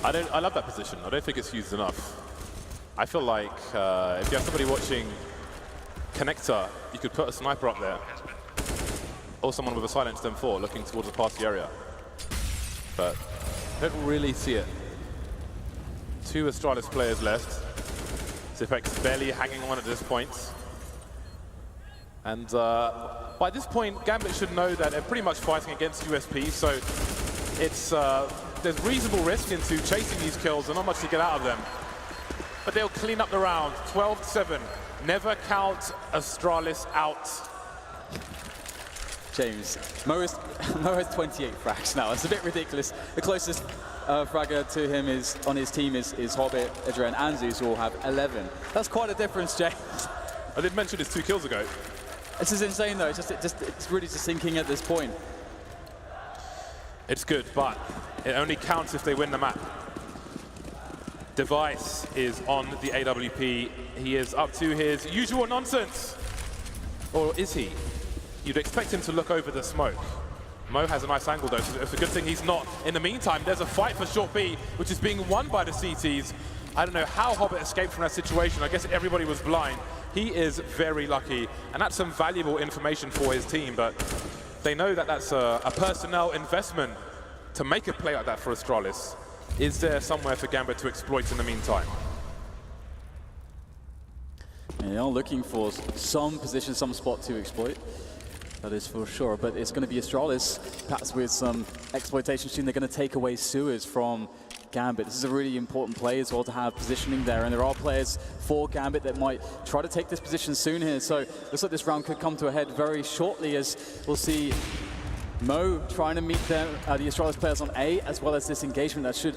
I love that position. I don't think it's used enough. I feel like if you have somebody watching Connector, you could put a sniper up there, or someone with a silenced M4 looking towards the party area. But I don't really see it. 2 Astralis players left. Zipek's barely hanging on at this point. And by this point, Gambit should know that they're pretty much fighting against USP, so it's there's reasonable risk into chasing these kills and not much to get out of them. But they'll clean up the round. 12-7. Never count Astralis out. James, Mo has 28 frags now. It's a bit ridiculous. The closest fragger to him on his team is Hobbit, Adren, and Zeus, who all have 11. That's quite a difference, James. I did mention this 2 kills ago. This is insane, though. It's really just sinking at this point. It's good, but it only counts if they win the map. Device is on the AWP. He is up to his usual nonsense. Or is he? You'd expect him to look over the smoke. Mo has a nice angle, though, so it's a good thing he's not. In the meantime, there's a fight for short B, which is being won by the CTs. I don't know how Hobbit escaped from that situation. I guess everybody was blind. He is very lucky, and that's some valuable information for his team, but they know that that's a personnel investment to make a play like that for Astralis. Is there somewhere for Gambit to exploit in the meantime? They are looking for some position, some spot to exploit. That is for sure, but it's going to be Astralis, perhaps with some exploitation soon. They're going to take away sewers from Gambit. This is a really important play as well to have positioning there, and there are players for Gambit that might try to take this position soon here. So looks like this round could come to a head very shortly, as we'll see Mo trying to meet the Astralis players on A, as well as this engagement that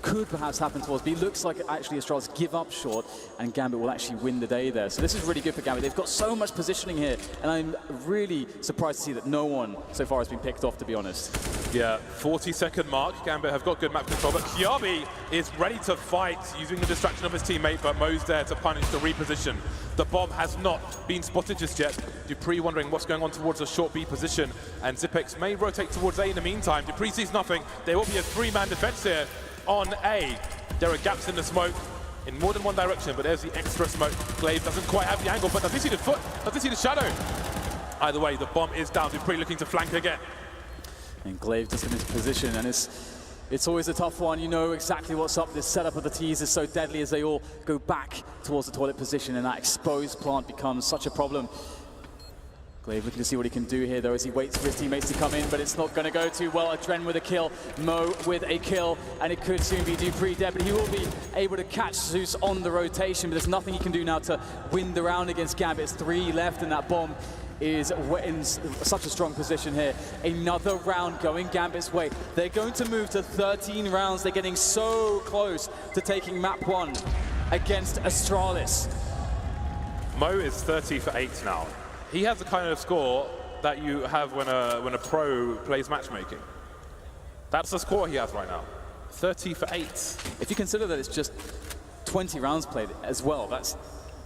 could perhaps happen towards B. Looks like actually Astralis give up short, and Gambit will actually win the day there. So this is really good for Gambit. They've got so much positioning here, and I'm really surprised to see that no one so far has been picked off, to be honest. Yeah, 40-second mark. Gambit have got good map control, but Kiabi is ready to fight using the distraction of his teammate, but Mo's there to punish the reposition. The bomb has not been spotted just yet. Dupree wondering what's going on towards a short B position, and Zipex may rotate towards A in the meantime. Dupree sees nothing. There will be a 3-man defense here on A. There are gaps in the smoke in more than one direction, but there's the extra smoke. Glaive doesn't quite have the angle, but does he see the foot? Does he see the shadow? Either way, the bomb is down. Dupree looking to flank again. And Glaive just in his position, and it's always a tough one. You know exactly what's up. This setup of the T's is so deadly as they all go back towards the toilet position, and that exposed plant becomes such a problem. Glaive looking to see what he can do here, though, as he waits for his teammates to come in, but it's not going to go too well. Adren with a kill, Mo with a kill, and it could soon be Dupree dead, but he will be able to catch Zeus on the rotation, but there's nothing he can do now to win the round against Gambit. It's 3 left, and that bomb is in such a strong position here. Another round going Gambit's way. They're going to move to 13 rounds. They're getting so close to taking MAP1 against Astralis. Mo is 30 for 8 now. He has the kind of score that you have when a pro plays matchmaking. That's the score he has right now. 30 for 8. If you consider that it's just 20 rounds played as well,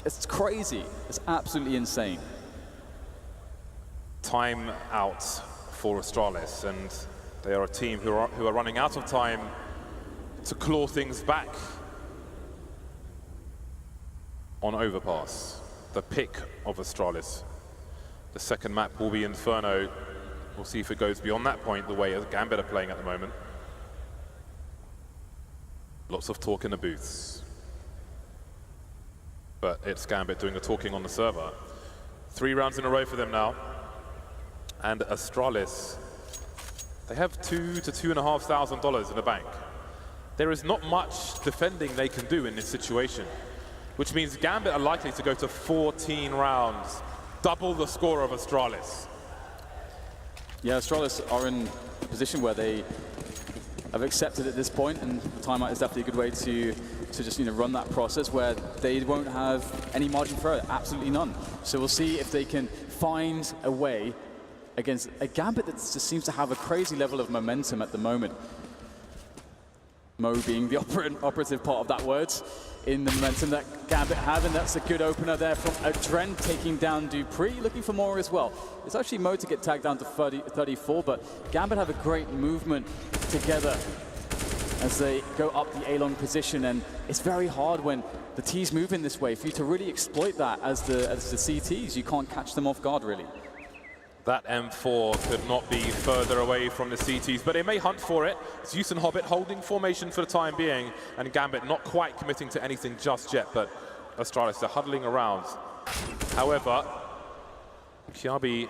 it's crazy. It's absolutely insane. Time out for Astralis, and they are a team who are running out of time to claw things back on Overpass. The pick of Astralis. The second map will be Inferno. We'll see if it goes beyond that point, the way Gambit are playing at the moment. Lots of talk in the booths. But it's Gambit doing the talking on the server. 3 rounds in a row for them now. And Astralis, they have $2,000 to $2,500 in the bank. There is not much defending they can do in this situation, which means Gambit are likely to go to 14 rounds. Double the score of Astralis. Yeah, Astralis are in a position where they have accepted at this point, and the timeout is definitely a good way to just run that process where they won't have any margin for error, absolutely none. So we'll see if they can find a way against a Gambit that just seems to have a crazy level of momentum at the moment. Mo being the operative part of that word in the momentum that Gambit have, and that's a good opener there from Adren, taking down Dupree, looking for more as well. It's actually Mo to get tagged down to 34, but Gambit have a great movement together as they go up the A-long position, and it's very hard when the T's move in this way for you to really exploit that as the CTs. You can't catch them off guard, really. That M4 could not be further away from the CTs, but they may hunt for it. Zeus and Hobbit holding formation for the time being, and Gambit not quite committing to anything just yet, but Astralis are huddling around. However, Kiabi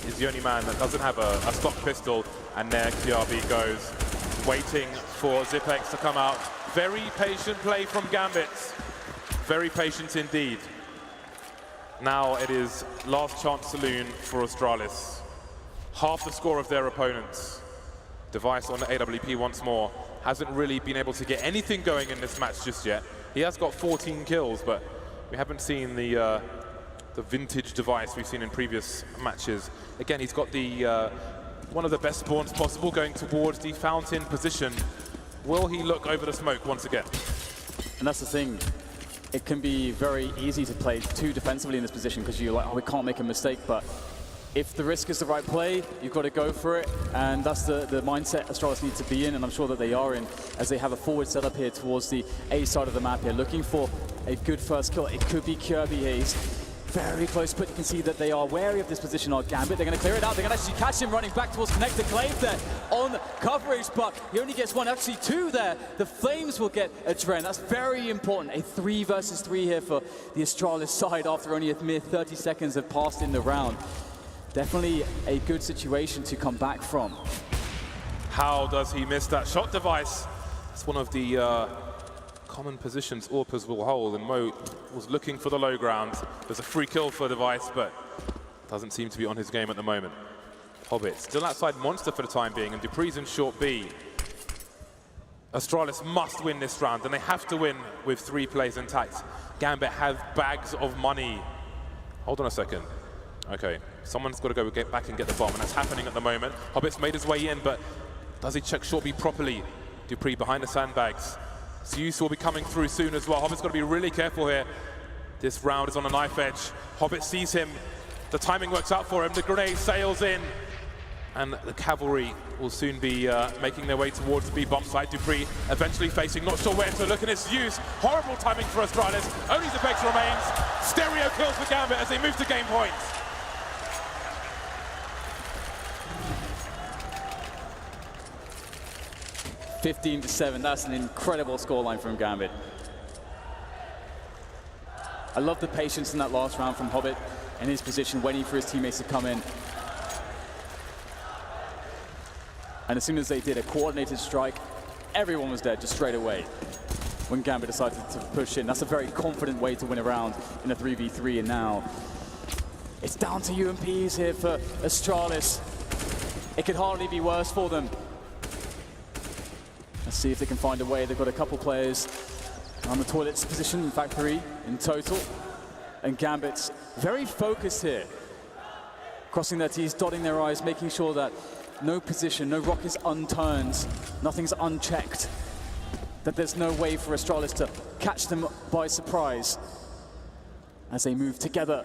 is the only man that doesn't have a stock pistol, and there Kiabi goes. waiting for Zipex to come out. Very patient play from Gambit. Very patient indeed. Now it is last chance saloon for Astralis. Half the score of their opponents. Device on the AWP once more. Hasn't really been able to get anything going in this match just yet. He has got 14 kills, but we haven't seen the vintage Device we've seen in previous matches. Again, he's got the one of the best spawns possible going towards the fountain position. Will he look over the smoke once again? And that's the thing. It can be very easy to play too defensively in this position because you're like, oh, we can't make a mistake. But if the risk is the right play, you've got to go for it. And that's the mindset Astralis need to be in, and I'm sure that they are in, as they have a forward setup here towards the A side of the map here, looking for a good first kill. It could be Kirby here. He's very close, but you can see that they are wary of this position on Gambit. They're going to clear it out. They're going to actually catch him running back towards Connector Clave there on coverage, but he only gets one, actually two there. The Flames will get a Dren. That's very important. A 3 versus 3 here for the Astralis side after only a mere 30 seconds have passed in the round. Definitely a good situation to come back from. How does he miss that shot, Device? It's one of the common positions AWPers will hold, and Mo was looking for the low ground. There's a free kill for Device, but doesn't seem to be on his game at the moment. Hobbit still outside Monster for the time being, and Dupree's in short B. Astralis must win this round, and they have to win with 3 plays intact. Gambit have bags of money. Hold on a second. Okay, someone's got to go get back and get the bomb, and that's happening at the moment. Hobbit's made his way in, but does he check short B properly? Dupree behind the sandbags. Zeus will be coming through soon as well. Hobbit's got to be really careful here. This round is on a knife edge. Hobbit sees him. The timing works out for him. The grenade sails in. And the cavalry will soon be making their way towards the B bomb site. Dupree eventually facing, not sure where to look, and it's Zeus. Horrible timing for Astralis. Only Zipex remains. Stereo kills for Gambit as they move to game point. 15-7, that's an incredible scoreline from Gambit. I love the patience in that last round from Hobbit in his position, waiting for his teammates to come in. And as soon as they did a coordinated strike, everyone was dead just straight away when Gambit decided to push in. That's a very confident way to win a round in a 3v3, and now it's down to UMPs here for Astralis. It could hardly be worse for them. Let's see if they can find a way. They've got a couple players on the toilets position, in fact 3 in total. And Gambit's very focused here, crossing their T's, dotting their I's, making sure that no position, no rock is unturned, nothing's unchecked, that there's no way for Astralis to catch them by surprise as they move together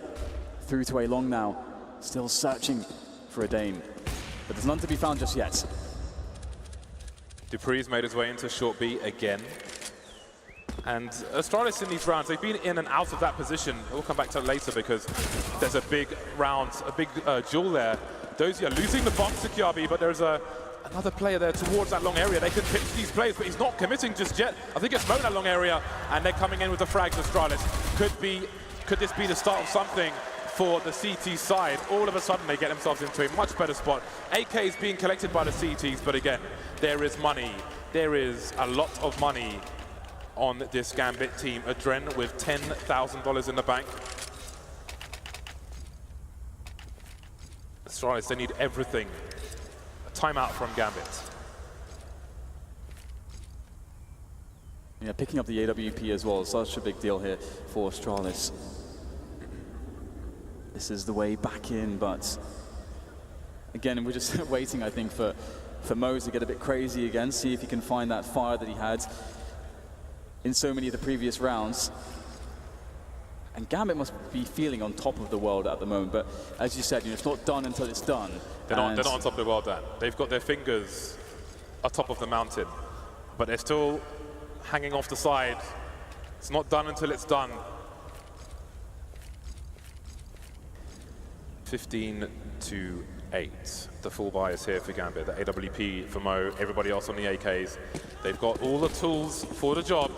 through to A long now, still searching for a Dane. But there's none to be found just yet. Dupree's made his way into short B again. And Astralis in these rounds, they've been in and out of that position. We'll come back to it later because there's a big round, a big duel there. Dozier losing the bomb to Kiabi, but there's another player there towards that long area. They can pitch these plays, but he's not committing just yet. I think it's Mo in that long area, and they're coming in with the frags. Astralis. Could this be the start of something for the CT side? All of a sudden, they get themselves into a much better spot. AK is being collected by the CTs, but again, there is money. There is a lot of money on this Gambit team. Adren with $10,000 in the bank. Astralis, they need everything. A timeout from Gambit. Yeah, picking up the AWP as well, such a big deal here for Astralis. This is the way back in, but again, we're just waiting, I think, for Mo to get a bit crazy again, see if he can find that fire that he had in so many of the previous rounds. And Gambit must be feeling on top of the world at the moment, but as you said, it's not done until it's done. They're not on top of the world, Dan. They've got their fingers atop of the mountain, but they're still hanging off the side. It's not done until it's done. 15-8. The full buy is here for Gambit. The AWP for Mo, everybody else on the AKs. They've got all the tools for the job.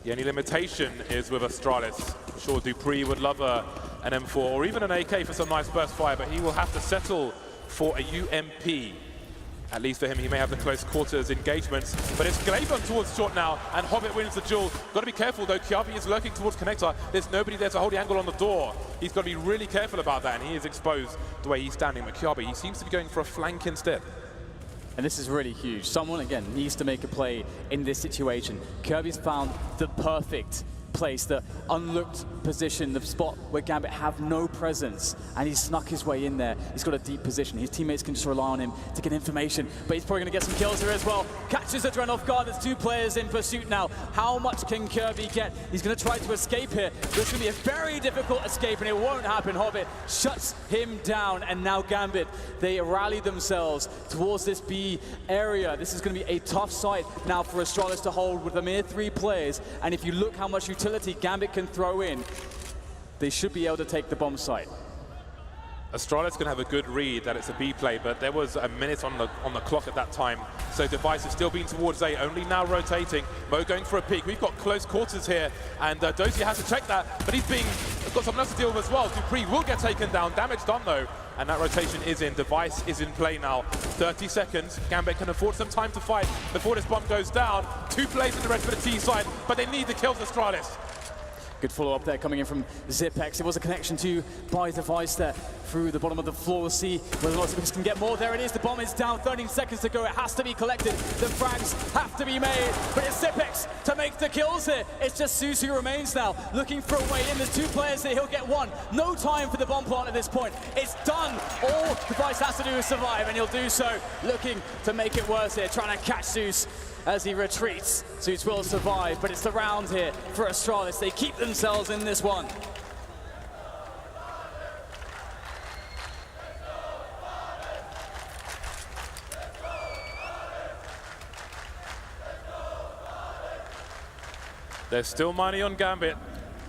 The only limitation is with Astralis. I'm sure Dupree would love an M4 or even an AK for some nice burst fire, but he will have to settle for a UMP. At least for him, he may have the close quarters engagements, but it's Glaven towards short now, and Hobbit wins the duel. Got to be careful though, Kiabi is lurking towards Connector. There's nobody there to hold the angle on the door. He's got to be really careful about that, and he is exposed the way he's standing. But Kiabi, he seems to be going for a flank instead. And this is really huge. Someone, again, needs to make a play in this situation. Kirby's found the perfect place, the unlooked position, the spot where Gambit have no presence, and he's snuck his way in there. He's got a deep position. His teammates can just rely on him to get information, but he's probably going to get some kills here as well. Catches Adren off guard. There's 2 players in pursuit now. How much can Kirby get? He's going to try to escape here. This will be a very difficult escape, and it won't happen. Hobbit shuts him down, and now Gambit, they rally themselves towards this B area. This is going to be a tough site now for Astralis to hold with a mere 3 players, and if you look how much utility Gambit can throw in, they should be able to take the bomb site. Astralis can have a good read that it's a B play, but there was a minute on the clock at that time, so Device is still being towards A, only now rotating. Mo going for a peek. We've got close quarters here, and Dozier has to check that, but he's got someone else to deal with as well. Dupree will get taken down. Damage done though, and that rotation is in. Device is in play now. 30 seconds. Gambit can afford some time to fight before this bomb goes down. 2 plays in the rest of the T side, but they need the kills, Astralis. Good follow-up there coming in from Zipex. It was a connection to by Device there through the bottom of the floor. We'll see whether or not Zipex can get more. There it is. The bomb is down. 13 seconds to go. It has to be collected. The frags have to be made. But it's Zipex to make the kills here. It's just Zeus who remains now, looking for a way in. There's 2 players here. He'll get 1. No time for the bomb plant at this point. It's done. All Device has to do is survive, and he'll do so, looking to make it worse here, trying to catch Zeus as he retreats. Zeus will survive, but it's the round here for Astralis. They keep themselves in this one. There's still money on Gambit,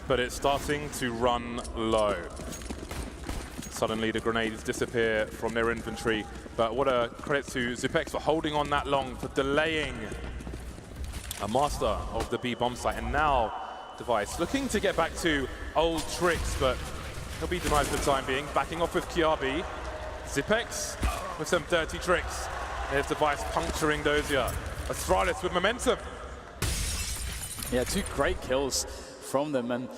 but it's starting to run low. Suddenly the grenades disappear from their inventory, but what a credit to Zipex for holding on that long, for delaying a master of the B bomb site. And now Device looking to get back to old tricks, but he'll be denied for the time being. Backing off with Kiabi. Zipex with some dirty tricks. There's Device puncturing Dozier. Astralis with momentum. Yeah, 2 great kills from them, and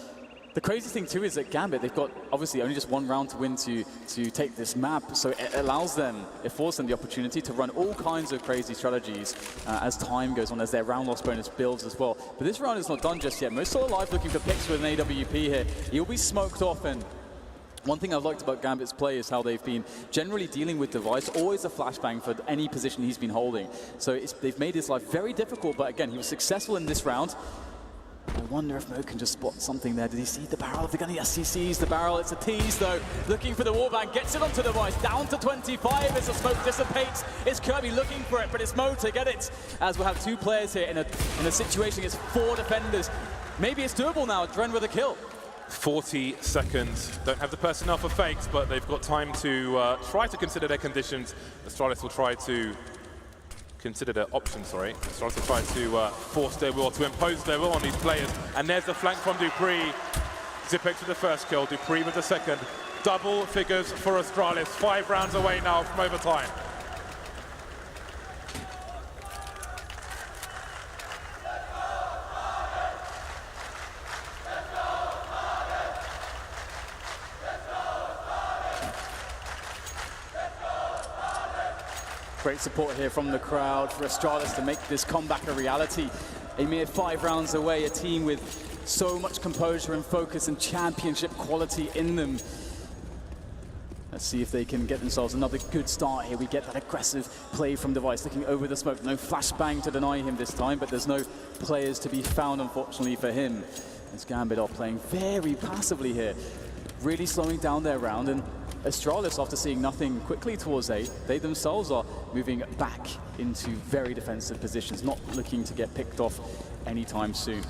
the crazy thing too is that Gambit, they've got obviously only just 1 round to win to take this map, so it allows them, it forces them the opportunity to run all kinds of crazy strategies as time goes on, as their round loss bonus builds as well. But this round is not done just yet. Mo's still alive, looking for picks with an AWP here. He'll be smoked off, and one thing I've liked about Gambit's play is how they've been generally dealing with Device, always a flashbang for any position he's been holding. So they've made his life very difficult, but again, he was successful in this round. I wonder if Mo can just spot something there. Did he see the barrel of the gun? Yes, he sees the barrel. It's a tease, though. Looking for the warband. Gets it onto Device. Down to 25 as the smoke dissipates. It's Kirby looking for it, but it's Mo to get it. As we'll have 2 players here in a situation against 4 defenders. Maybe it's doable now. Dren with a kill. 40 seconds. Don't have the personnel for fakes, but they've got time to try to consider their conditions. Astralis will try to consider their options, sorry. Astralis will try to force their will, to impose their will on these players. And there's the flank from Dupree. Zipex with the first kill, Dupree with the second. Double figures for Astralis. 5 rounds away now from overtime. Great support here from the crowd for Astralis to make this comeback a reality. A mere 5 rounds away, a team with so much composure and focus and championship quality in them. Let's see if they can get themselves another good start here. We get that aggressive play from Device, looking over the smoke. No flashbang to deny him this time, but there's no players to be found, unfortunately, for him. As Gambit are playing very passively here, really slowing down their round. And Astralis, after seeing nothing quickly towards A, they themselves are moving back into very defensive positions, not looking to get picked off anytime soon.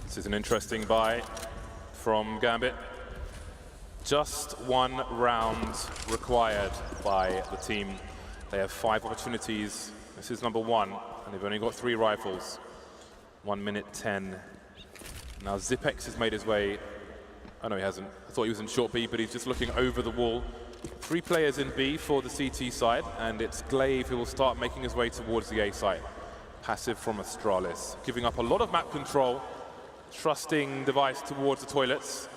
This is an interesting buy from Gambit. Just 1 round required by the team. They have 5 opportunities. This is number 1, and they've only got 3 rifles. 1 minute 10. Now Zipex has made his way. Oh no, he hasn't. I thought he was in short B, but he's just looking over the wall. 3 players in B for the CT side, and it's Glaive who will start making his way towards the A side. Passive from Astralis, giving up a lot of map control, trusting Device towards the toilets.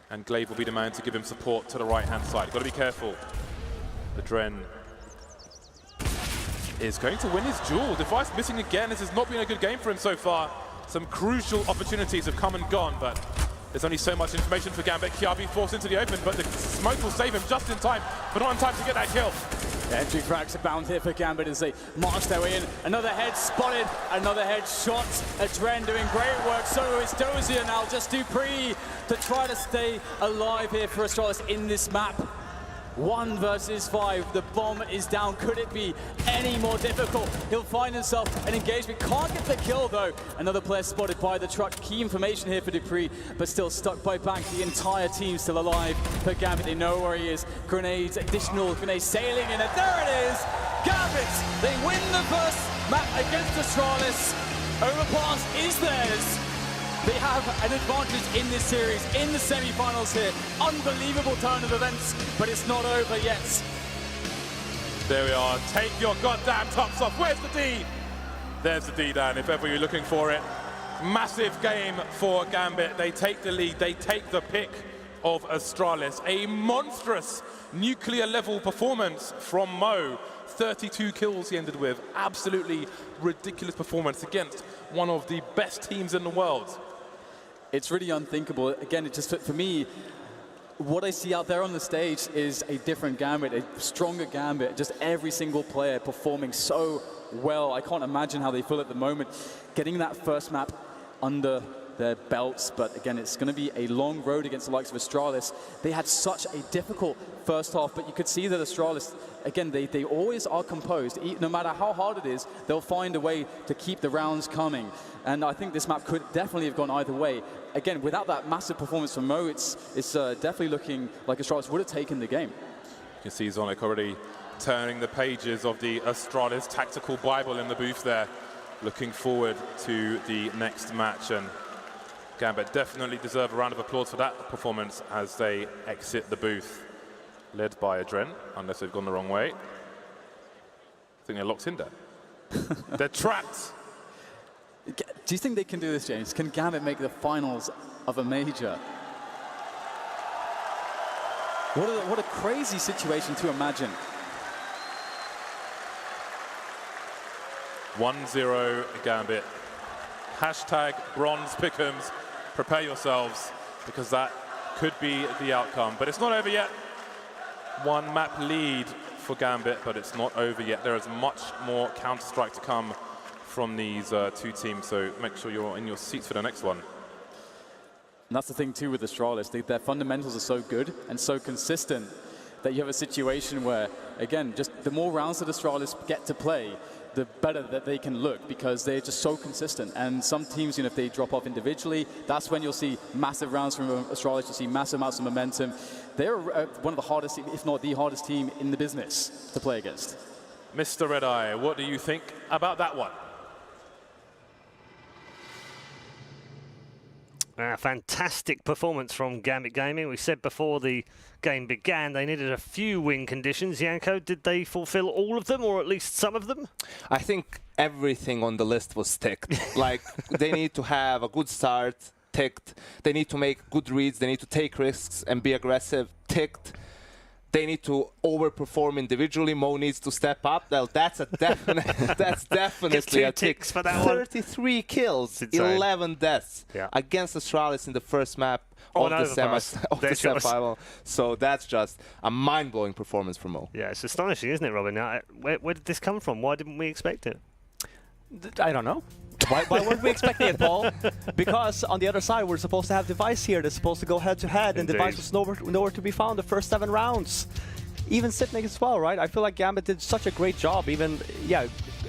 And Glaive will be the man to give him support to the right-hand side. Got to be careful. The Dren is going to win his duel. Device missing again. This has not been a good game for him so far. Some crucial opportunities have come and gone, but there's only so much information for Gambit. Kiabi forced into the open, but the smoke will save him just in time, but not in time to get that kill. The entry cracks abound here for Gambit as they march their way in. Another head spotted, another head shot. Adren doing great work, so is Dozier now. Just Dupree to try to stay alive here for Astralis in this map. 1 versus 5, the bomb is down. Could it be any more difficult? He'll find himself an engagement, can't get the kill though. Another player spotted by the truck. Key information here for Dupree, but still stuck by Bank. The entire team still alive for Gambit. They know where he is. Grenades, additional grenades sailing in, and there it is! Gambit, they win the first map against Astralis. Overpass is theirs. They have an advantage in this series, in the semi-finals here. Unbelievable turn of events, but it's not over yet. There we are. Take your goddamn tops off. Where's the D? There's the D, Dan, if ever you're looking for it. Massive game for Gambit. They take the lead. They take the pick of Astralis. A monstrous nuclear-level performance from Mo. 32 kills he ended with. Absolutely ridiculous performance against one of the best teams in the world. It's really unthinkable. Again, it just, for me, what I see out there on the stage is a different Gambit, a stronger Gambit. Just every single player performing so well. I can't imagine how they feel at the moment. Getting that first map under their belts, but again, it's going to be a long road against the likes of Astralis. They had such a difficult first half, but you could see that Astralis, again, they always are composed. No matter how hard it is, they'll find a way to keep the rounds coming. And I think this map could definitely have gone either way. Again, without that massive performance from Mo, it's definitely looking like Astralis would have taken the game. You can see Zonic already turning the pages of the Astralis tactical Bible in the booth there, looking forward to the next match. And Gambit definitely deserve a round of applause for that performance as they exit the booth, led by Adren, unless they've gone the wrong way. I think they're locked in there. They're trapped. Do you think they can do this, James? Can Gambit make the finals of a major? What a crazy situation to imagine. 1-0 Gambit. Hashtag bronze pick'ems. Prepare yourselves, because that could be the outcome. But it's not over yet. 1 map lead for Gambit, but it's not over yet. There is much more Counter-Strike to come from these 2 teams, so make sure you're in your seats for the next one. And that's the thing too with Astralis. Their fundamentals are so good and so consistent that you have a situation where, again, just the more rounds that Astralis get to play, the better that they can look, because they're just so consistent. And some teams, if they drop off individually, that's when you'll see massive rounds from Astralis. You'll see massive amounts of momentum. They're one of the hardest, if not the hardest team in the business to play against. Mr. Red Eye, what do you think about that one? Fantastic performance from Gambit Gaming. We said before the game began they needed a few win conditions. Janko, did they fulfill all of them, or at least some of them? I think everything on the list was ticked. Like, they need to have a good start, ticked. They need to make good reads. They need to take risks and be aggressive, ticked. They need to overperform individually. Mo needs to step up. Well, that's a definite. That's definitely a tick. Ticks for that one. 33 kills, 11 deaths against Astralis in the first map of the semi-final. So that's just a mind-blowing performance from Mo. Yeah, it's astonishing, isn't it, Robin? Now, where did this come from? Why didn't we expect it? I don't know. Why weren't we expecting it, Paul? Because on the other side, we're supposed to have Device here that's supposed to go head-to-head, and Device was nowhere to be found the first 7 rounds. Even Sipnik as well, right? I feel like Gambit did such a great job, even,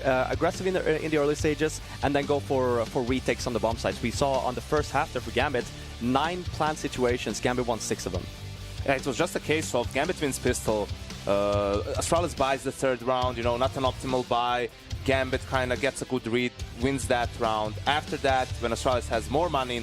aggressive in the early stages, and then go for retakes on the bomb sites. We saw on the first half there for Gambit, 9 planned situations. Gambit won 6 of them. Yeah, it was just a case of Gambit wins pistol, Astralis buys the 3rd round, not an optimal buy. Gambit kind of gets a good read, wins that round. After that, when Astralis has more money in the